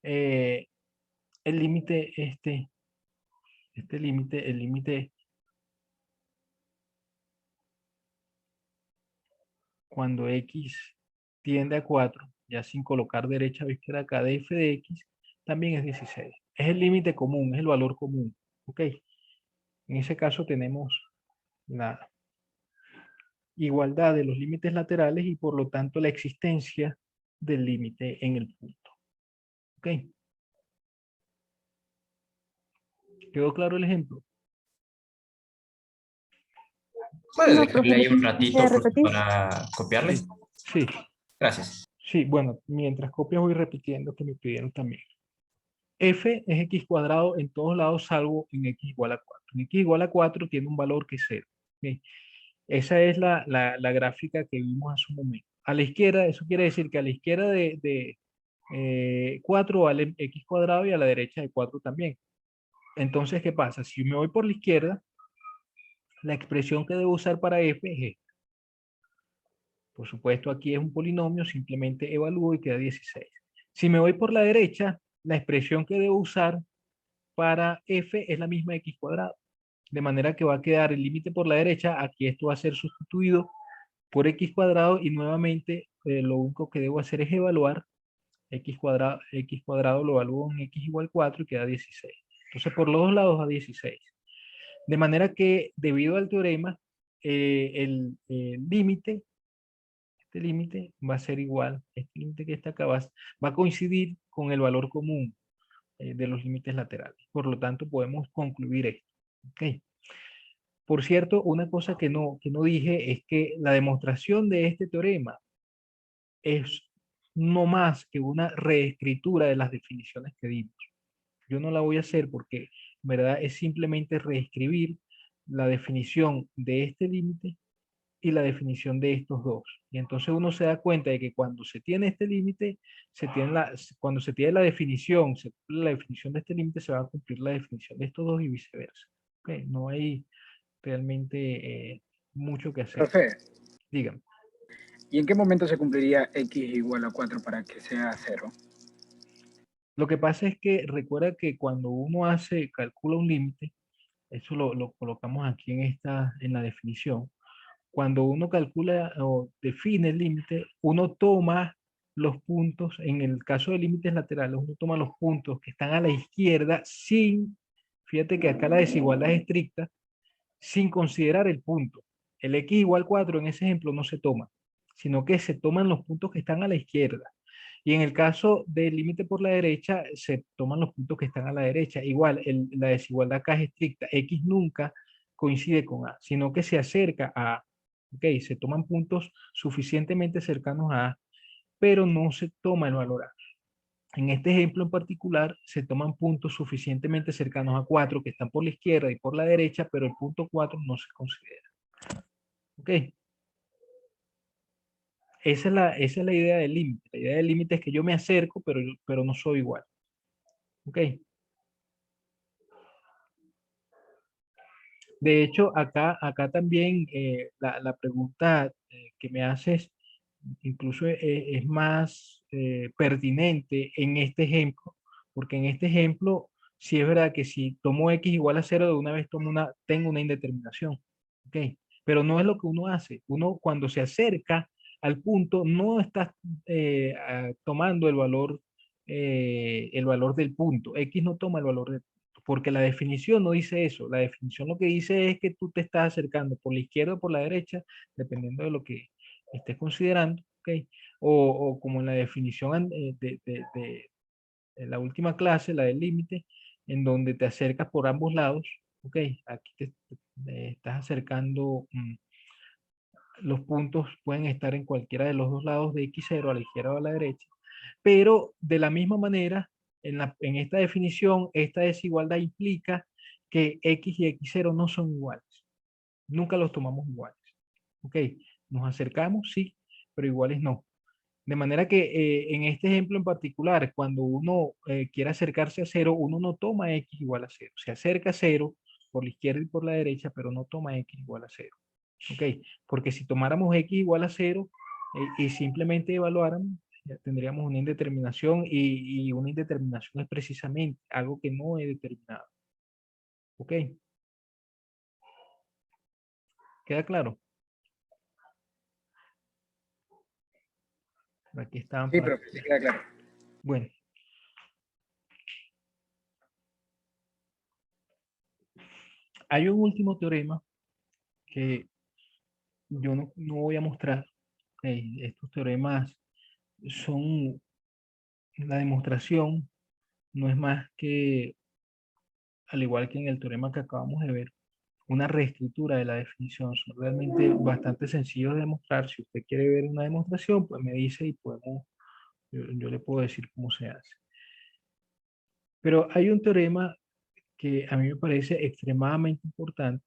el límite, el límite cuando x tiende a 4, ya sin colocar derecha o izquierda acá, de f de x, también es 16. Es el límite común, es el valor común. ¿Ok? En ese caso tenemos la igualdad de los límites laterales y por lo tanto la existencia del límite en el punto. ¿Ok? ¿Quedó claro el ejemplo? ¿Puedes No, dejarle profe, ahí un ¿me ratito puede repetir? para copiarle? Sí, sí, Gracias. sí. Bueno, mientras copias voy repitiendo que me pidieron también. F es x cuadrado en todos lados salvo en x igual a 4. En x igual a 4 tiene un valor que es 0. ¿Ok? Esa es la gráfica que vimos hace un momento. A la izquierda, eso quiere decir que a la izquierda de 4 vale x cuadrado y a la derecha de 4 también. Entonces, ¿qué pasa? Si me voy por la izquierda, la expresión que debo usar para f es esta. Por supuesto, aquí es un polinomio, simplemente evalúo y queda 16. Si me voy por la derecha, la expresión que debo usar para f es la misma x cuadrado. De manera que va a quedar el límite por la derecha, aquí esto va a ser sustituido por x cuadrado y nuevamente lo único que debo hacer es evaluar x cuadrado lo evalúo en x igual 4 y queda 16. Entonces por los dos lados a 16. De manera que debido al teorema, el límite, este límite va a ser igual, este límite que está acá va a coincidir con el valor común de los límites laterales. Por lo tanto podemos concluir esto. ¿Ok? Por cierto, una cosa que no dije es que la demostración de este teorema es no más que una reescritura de las definiciones que dimos. Yo no la voy a hacer porque, en verdad, es simplemente reescribir la definición de este límite y la definición de estos dos. Y entonces uno se da cuenta de que cuando se tiene este límite, cuando se tiene la definición, se cumple la definición de este límite, se va a cumplir la definición de estos dos y viceversa. ¿Okay? No hay realmente mucho que hacer. Profe, Dígame. ¿y en qué momento se cumpliría x igual a 4 para que sea 0? Lo que pasa es que recuerda que cuando uno calcula un límite, eso lo colocamos aquí en la definición. Cuando uno calcula o define el límite, uno toma los puntos, en el caso de límites laterales, uno toma los puntos que están a la izquierda fíjate que acá la desigualdad es estricta, sin considerar el punto. El x igual 4 en ese ejemplo no se toma, sino que se toman los puntos que están a la izquierda. Y en el caso del límite por la derecha, se toman los puntos que están a la derecha. Igual, la desigualdad acá es estricta. X nunca coincide con A, sino que se acerca a A. ¿Ok? Se toman puntos suficientemente cercanos a A, pero no se toma el valor A. En este ejemplo en particular, se toman puntos suficientemente cercanos a 4 que están por la izquierda y por la derecha, pero el punto 4 no se considera. ¿Ok? Esa es la idea del límite. La idea del límite es que yo me acerco, pero no soy igual. ¿Ok? De hecho, acá también la pregunta que me haces incluso es más pertinente en este ejemplo, porque en este ejemplo, sí es verdad que si tomo x igual a 0, de una vez tengo una indeterminación. ¿Ok? Pero no es lo que uno hace. Uno cuando se acerca al punto no está tomando el valor del punto. X no toma el valor del punto, porque la definición no dice eso. La definición lo que dice es que tú te estás acercando por la izquierda o por la derecha, dependiendo de lo que estés considerando, ¿ok? O como en la definición de la última clase, la del límite, en donde te acercas por ambos lados, ¿ok? Aquí te estás acercando, los puntos pueden estar en cualquiera de los dos lados de x0, a la izquierda o a la derecha, pero de la misma manera, en esta definición, esta desigualdad implica que x y x0 no son iguales. Nunca los tomamos iguales. ¿Ok? Nos acercamos, sí, pero iguales no. De manera que en este ejemplo en particular, cuando uno quiere acercarse a 0, uno no toma x igual a 0. Se acerca a 0 por la izquierda y por la derecha, pero no toma x igual a 0. ¿ok? Porque si tomáramos x igual a 0 y simplemente evaluáramos, ya tendríamos una indeterminación y una indeterminación es precisamente algo que no he determinado. ¿Ok? ¿Queda claro? Aquí estaban Sí, para... profe, sí queda claro. Bueno. Hay un último teorema que yo no voy a mostrar. Estos teoremas son la demostración, no es más que, al igual que en el teorema que acabamos de ver, una reescritura de la definición. Son realmente bastante sencillos de demostrar. Si usted quiere ver una demostración, pues me dice y podemos, yo le puedo decir cómo se hace. Pero hay un teorema que a mí me parece extremadamente importante,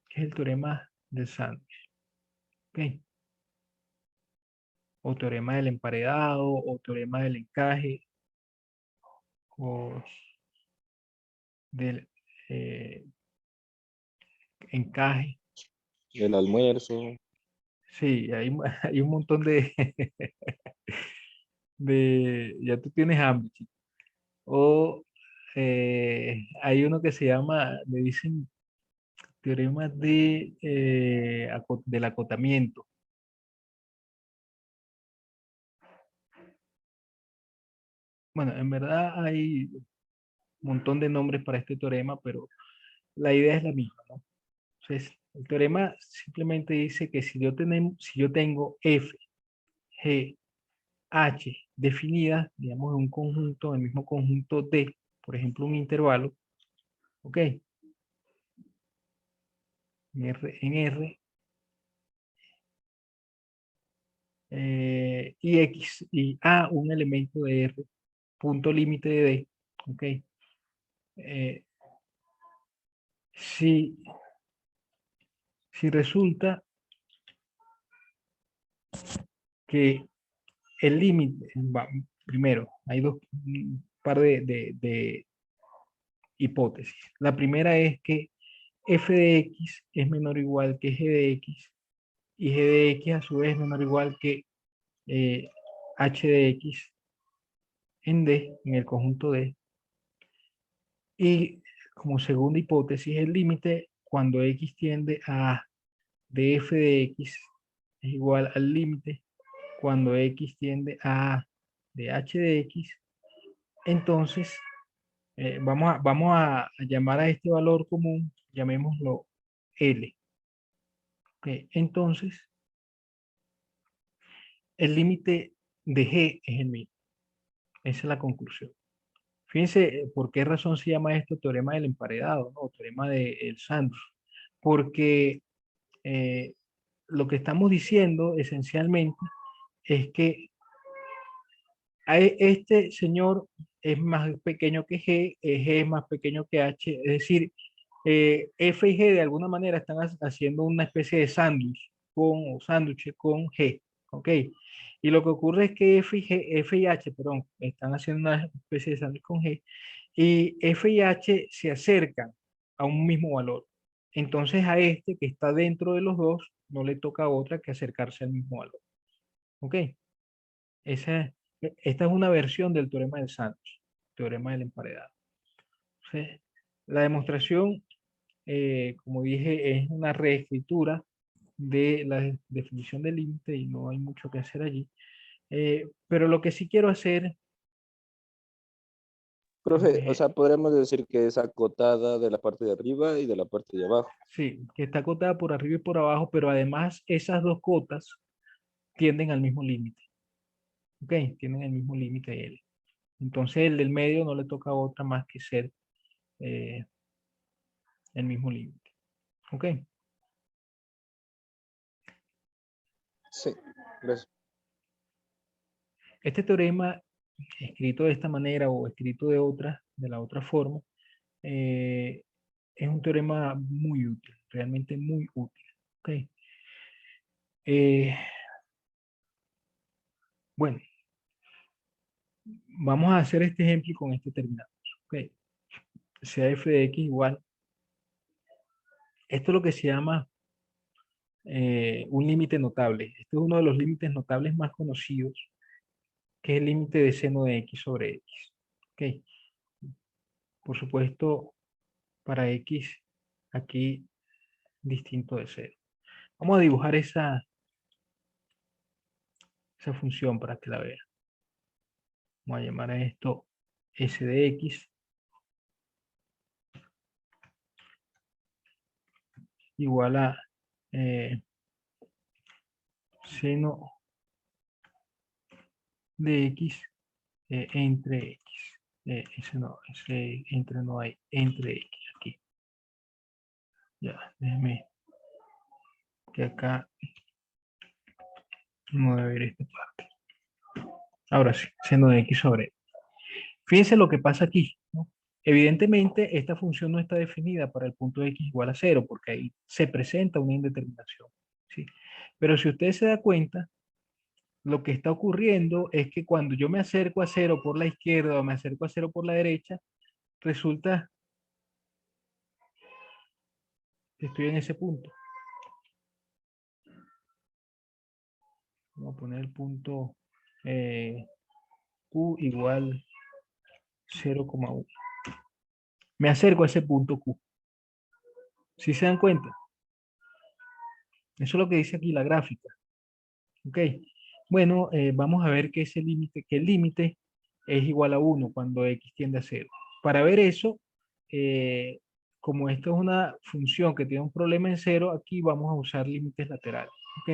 que es el teorema del sándwich. ¿Ok? O teorema del emparedado, o teorema del encaje, o del encaje. El almuerzo. Sí, hay, hay un montón de, ya tú tienes hambre, chico. O hay uno que se llama, le dicen teorema de, del acotamiento. Bueno, en verdad hay un montón de nombres para este teorema, pero la idea es la misma, ¿no? Entonces, el teorema simplemente dice que si yo tengo F, G, H definidas, digamos, en un conjunto, en el mismo conjunto D, por ejemplo, un intervalo, ¿ok? En R, y X y A un elemento de R, punto límite de D, ¿ok? Si, si resulta que el límite, primero, hay un par de hipótesis. La primera es que f de x es menor o igual que g de x y g de x a su vez es menor o igual que h de x en D, en el conjunto D. Y como segunda hipótesis, el límite cuando x tiende a de f de x es igual al límite cuando x tiende a de h de x. Entonces, vamos a llamar a este valor común, llamémoslo L. Ok, entonces, el límite de G es el mismo. Esa es la conclusión. Fíjense por qué razón se llama esto teorema del emparedado, ¿no? Teorema del sándwich. Porque lo que estamos diciendo esencialmente es que este señor es más pequeño que G, G es más pequeño que H, es decir, F y G de alguna manera están haciendo una especie de sándwich con G, ¿ok? Y lo que ocurre es que F y H, perdón, están haciendo una especie de sándwich con G, y F y H se acercan a un mismo valor. Entonces a este que está dentro de los dos, no le toca a otra que acercarse al mismo valor. ¿Ok? Esta es una versión del teorema del sándwich, teorema del emparedado. Entonces, la demostración, como dije, es una reescritura de la definición del límite y no hay mucho que hacer allí. Pero lo que sí quiero hacer... Profe, o sea, podríamos decir que es acotada de la parte de arriba y de la parte de abajo. Sí, que está acotada por arriba y por abajo, pero además esas dos cotas tienden al mismo límite. ¿Ok? Tienen el mismo límite L. Entonces el del medio no le toca a otra más que ser el mismo límite. ¿Ok? Sí, gracias. Este teorema, escrito de esta manera o escrito de la otra forma, es un teorema muy útil, realmente muy útil. ¿Ok? Bueno, vamos a hacer este ejemplo y con este terminamos. ¿Ok? Sea f de x igual. Esto es lo que se llama un límite notable. Este es uno de los límites notables más conocidos, que es el límite de seno de x sobre x. Ok. Por supuesto, para x aquí distinto de 0. Vamos a dibujar esa función para que la vean. Vamos a llamar a esto s de x igual a seno de x entre x. Ese no, ese entre no hay, entre x aquí. Ya, déjeme que acá no debe haber esta parte. Ahora sí, seno de x sobre x. Fíjense lo que pasa aquí, ¿no? Evidentemente, esta función no está definida para el punto x igual a 0, porque ahí se presenta una indeterminación, ¿sí? Pero si usted se da cuenta, lo que está ocurriendo es que cuando yo me acerco a 0 por la izquierda o me acerco a 0 por la derecha, resulta que estoy en ese punto. Vamos a poner el punto Q igual 0,1. Me acerco a ese punto Q. ¿Sí se dan cuenta? Eso es lo que dice aquí la gráfica. Ok. Bueno, vamos a ver que ese límite, que el límite es igual a 1 cuando x tiende a 0. Para ver eso, como esto es una función que tiene un problema en 0, aquí vamos a usar límites laterales. Ok.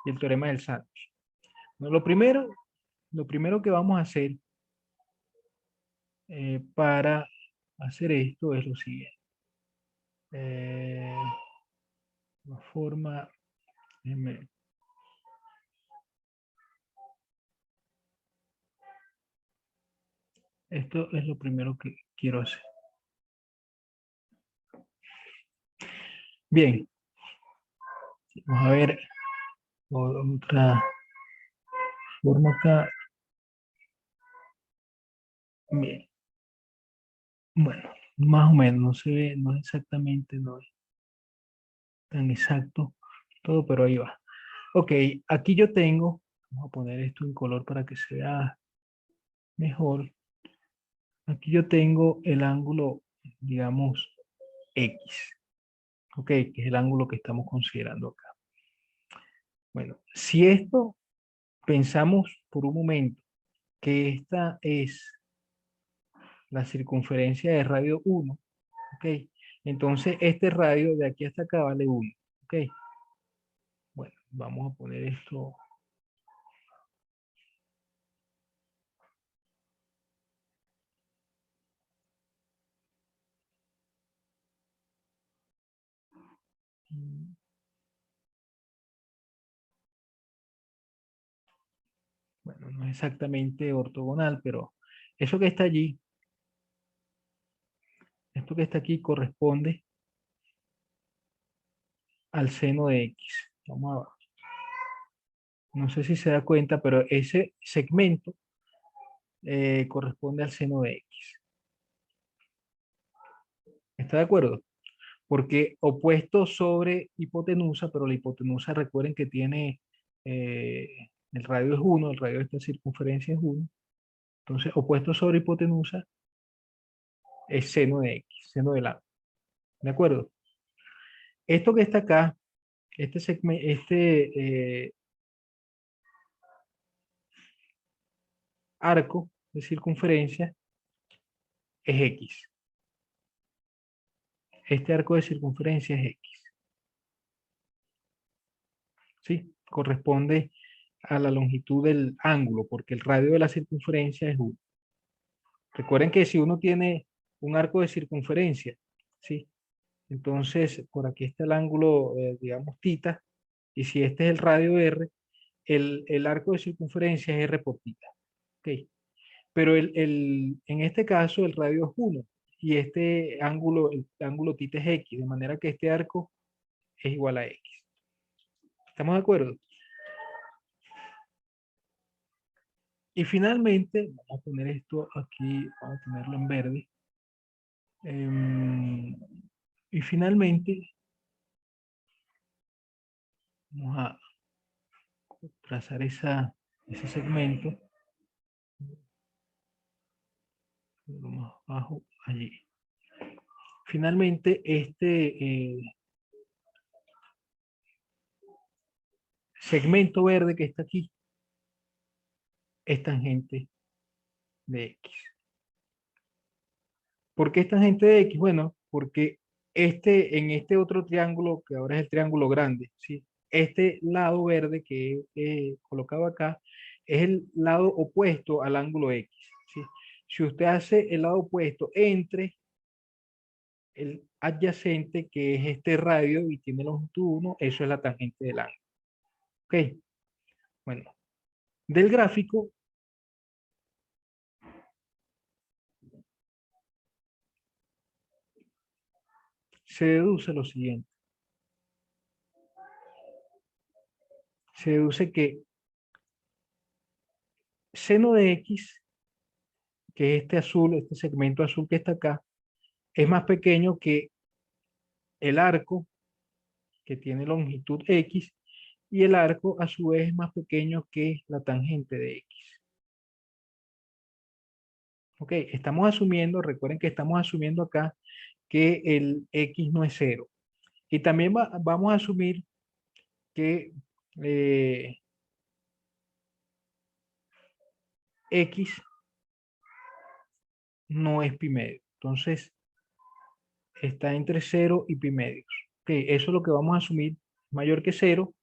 Y el teorema del sándwich. Bueno, lo primero que vamos a hacer para hacer esto es lo siguiente. La forma, déjenme, esto es lo primero que quiero hacer. Bien, vamos a ver otra forma acá. Bien, bueno, más o menos, no se ve, no es exactamente, no es tan exacto todo, pero ahí va. Ok, aquí yo tengo, vamos a poner esto en color para que se vea mejor. Aquí yo tengo el ángulo, digamos, X, ok, que es el ángulo que estamos considerando acá. Bueno, si esto pensamos por un momento que esta es la circunferencia de radio 1, ok, entonces este radio de aquí hasta acá vale 1, ok. Bueno, vamos a poner esto. Bueno, no es exactamente ortogonal, pero eso que está allí, esto que está aquí corresponde al seno de X. Vamos a ver. No sé si se da cuenta, pero ese segmento corresponde al seno de X. ¿Está de acuerdo? Porque opuesto sobre hipotenusa, pero la hipotenusa recuerden que tiene, el radio es 1, el radio de esta circunferencia es 1. Entonces, opuesto sobre hipotenusa es seno de X, seno del ángulo. ¿De acuerdo? Esto que está acá, este segmento, arco de circunferencia es X. Este arco de circunferencia es X. ¿Sí? Corresponde a la longitud del ángulo, porque el radio de la circunferencia es 1. Recuerden que si uno tiene un arco de circunferencia, ¿sí? Entonces, por aquí está el ángulo, digamos, tita, y si este es el radio R, el arco de circunferencia es R por tita. ¿Ok? Pero en este caso el radio es 1, y este ángulo, el ángulo tita es X, de manera que este arco es igual a X. ¿Estamos de acuerdo? Y finalmente, vamos a poner esto aquí, vamos a ponerlo en verde. Y finalmente, Vamos a trazar ese segmento. Lo más abajo, allí. Finalmente, este segmento verde que está aquí es tangente de X. ¿Por qué es tangente de X? Bueno, porque en este otro triángulo, que ahora es el triángulo grande, ¿sí? Este lado verde que he colocado acá es el lado opuesto al ángulo X, ¿sí? Si usted hace el lado opuesto entre el adyacente, que es este radio y tiene longitud 1, eso es la tangente del ángulo. ¿Ok? Bueno, del gráfico se deduce lo siguiente. Se deduce que seno de X, que es este azul, este segmento azul que está acá, es más pequeño que el arco que tiene longitud X, y el arco a su vez es más pequeño que la tangente de X. Ok, estamos asumiendo, recuerden que estamos asumiendo acá que el X no es cero. Y también vamos a asumir que X no es pi medio. Entonces, está entre 0 y pi medios. Ok, eso es lo que vamos a asumir, mayor que 0.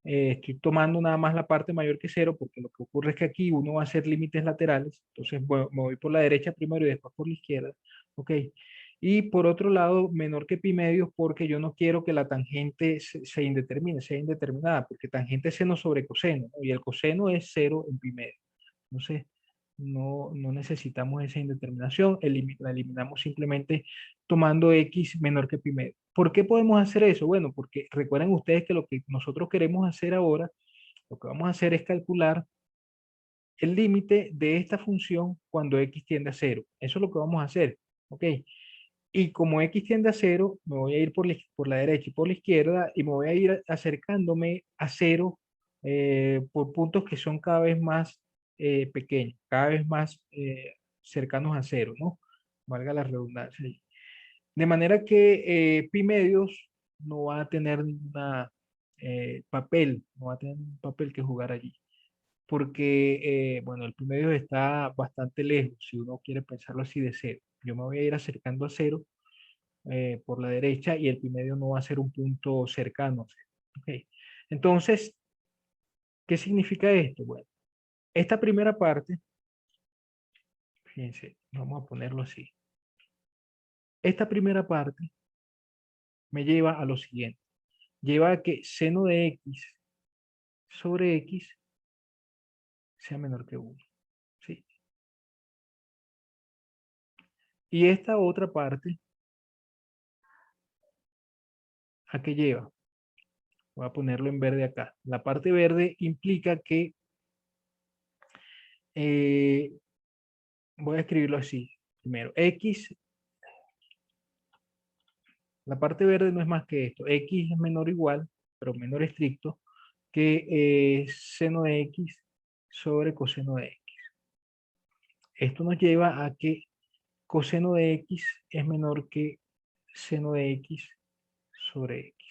Estoy tomando nada más la parte mayor que 0 porque lo que ocurre es que aquí uno va a hacer límites laterales. Entonces, me voy por la derecha primero y después por la izquierda. Ok. Y por otro lado, menor que pi medios porque yo no quiero que la tangente se indetermine, sea indeterminada, porque tangente es seno sobre coseno, ¿no? Y el coseno es 0 en pi medio. Entonces, no necesitamos esa indeterminación, la eliminamos simplemente tomando X menor que pi medio. ¿Por qué podemos hacer eso? Bueno, porque recuerden ustedes que lo que nosotros queremos hacer ahora, lo que vamos a hacer es calcular el límite de esta función cuando X tiende a 0. Eso es lo que vamos a hacer, ¿ok? Y como X tiende a 0, me voy a ir por la derecha y por la izquierda y me voy a ir acercándome a 0 por puntos que son cada vez más pequeños, cada vez más cercanos a 0, ¿no? Valga la redundancia. De manera que pi medios no va a tener ninguna no va a tener un papel que jugar allí. Porque, bueno, el pi medios está bastante lejos, si uno quiere pensarlo así de 0. Yo me voy a ir acercando a 0 por la derecha y el pi medio no va a ser un punto cercano. Okay. Entonces, ¿qué significa esto? Bueno, esta primera parte, fíjense, vamos a ponerlo así. Esta primera parte me lleva a lo siguiente. Lleva a que seno de X sobre X sea menor que 1. ¿Sí? Y esta otra parte, ¿a qué lleva? Voy a ponerlo en verde acá. La parte verde implica que voy a escribirlo así. Primero, X, la parte verde no es más que esto. X es menor o igual, pero menor estricto, que seno de X sobre coseno de X. Esto nos lleva a que coseno de X es menor que seno de X sobre X.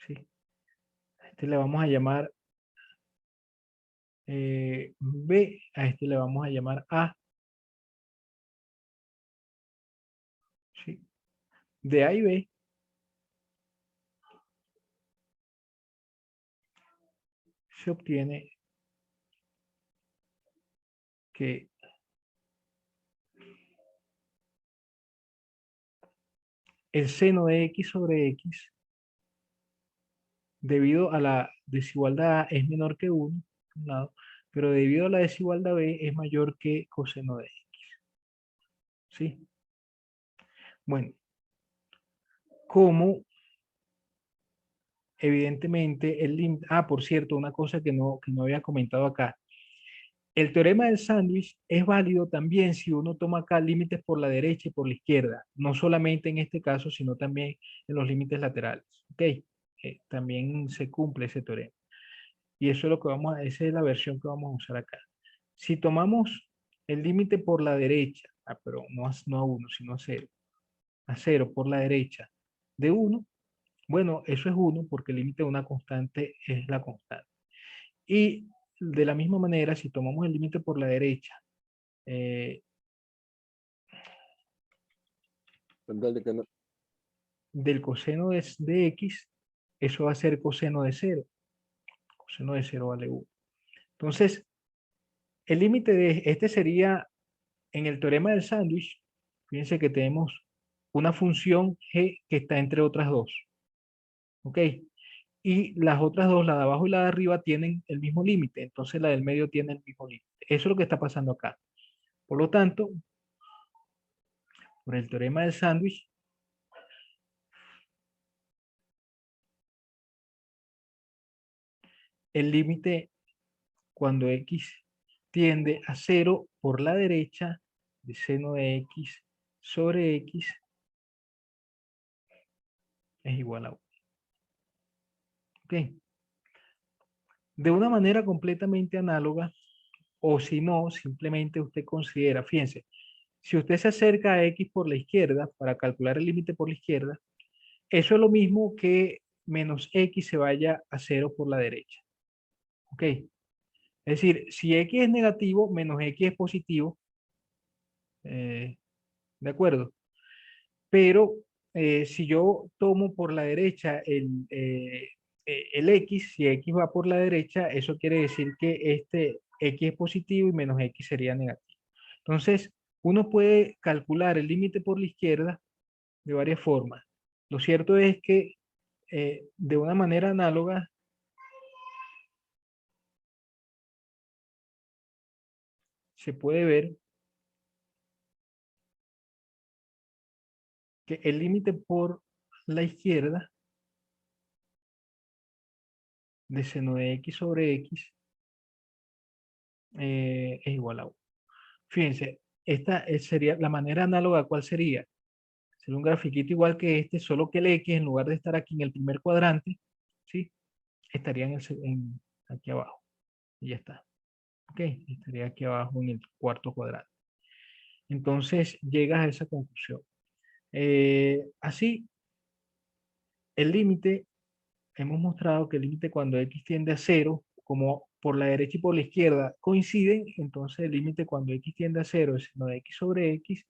¿Sí? A este le vamos a llamar B, a este le vamos a llamar A. ¿Sí? De A y B se obtiene que el seno de X sobre X, debido a la desigualdad A, es menor que 1, pero debido a la desigualdad B, es mayor que coseno de X. ¿Sí? Bueno, como evidentemente el límite... Ah, por cierto, una cosa que no había comentado acá. El teorema del sándwich es válido también si uno toma acá límites por la derecha y por la izquierda, no solamente en este caso, sino también en los límites laterales. ¿Ok? también se cumple ese teorema. Y eso es lo que esa es la versión que vamos a usar acá. Si tomamos el límite por la derecha, pero no a 1, sino a 0, a 0 por la derecha de 1, bueno, eso es 1 porque el límite de una constante es la constante. Y de la misma manera, si tomamos el límite por la derecha, del coseno de x, eso va a ser coseno de 0. Coseno de 0 vale 1. Entonces, el límite de este sería, en el teorema del sándwich, fíjense que tenemos una función g que está entre otras dos. ¿Ok? Y las otras dos, la de abajo y la de arriba, tienen el mismo límite. Entonces la del medio tiene el mismo límite. Eso es lo que está pasando acá. Por lo tanto, por el teorema del sándwich, el límite cuando x tiende a 0 por la derecha de seno de x sobre x es igual a 1. ¿Ok? De una manera completamente análoga, o si no, simplemente usted considera, fíjense, si usted se acerca a x por la izquierda para calcular el límite por la izquierda, eso es lo mismo que menos x se vaya a 0 por la derecha. ¿Ok? Es decir, si x es negativo, menos x es positivo. ¿De acuerdo? Pero si yo tomo por la derecha el x, si x va por la derecha, eso quiere decir que este x es positivo y menos x sería negativo. Entonces, uno puede calcular el límite por la izquierda de varias formas. Lo cierto es que de una manera análoga, se puede ver que el límite por la izquierda de seno de x sobre x es igual a 1. Fíjense, esta sería la manera análoga. ¿Cuál sería? Sería un grafiquito igual que este, solo que el x, en lugar de estar aquí en el primer cuadrante, ¿sí? Estaría aquí abajo. Y ya está. Ok, estaría aquí abajo en el cuarto cuadrante. Entonces llegas a esa conclusión. Así, el límite, hemos mostrado que el límite cuando x tiende a 0, como por la derecha y por la izquierda coinciden, entonces el límite cuando x tiende a 0 es seno de x sobre x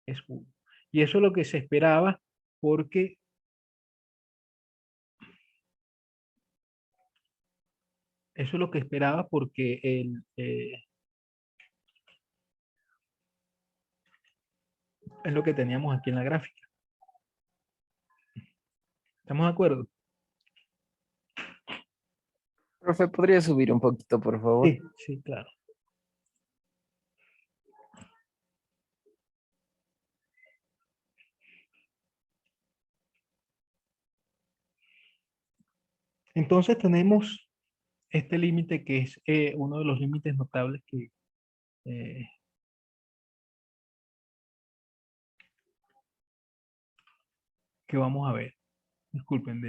es 1. Y eso es lo que se esperaba porque es lo que teníamos aquí en la gráfica. ¿Estamos de acuerdo? Profe, ¿podría subir un poquito, por favor? Sí, sí, claro. Entonces tenemos este límite que es uno de los límites notables eh, que vamos a ver. Disculpen,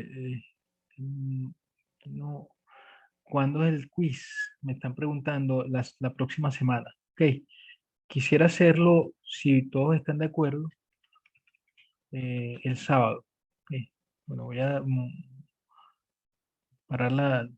no, ¿cuándo es el quiz? Me están preguntando la próxima semana. Ok, quisiera hacerlo, si todos están de acuerdo, el sábado. Ok, bueno, voy a parar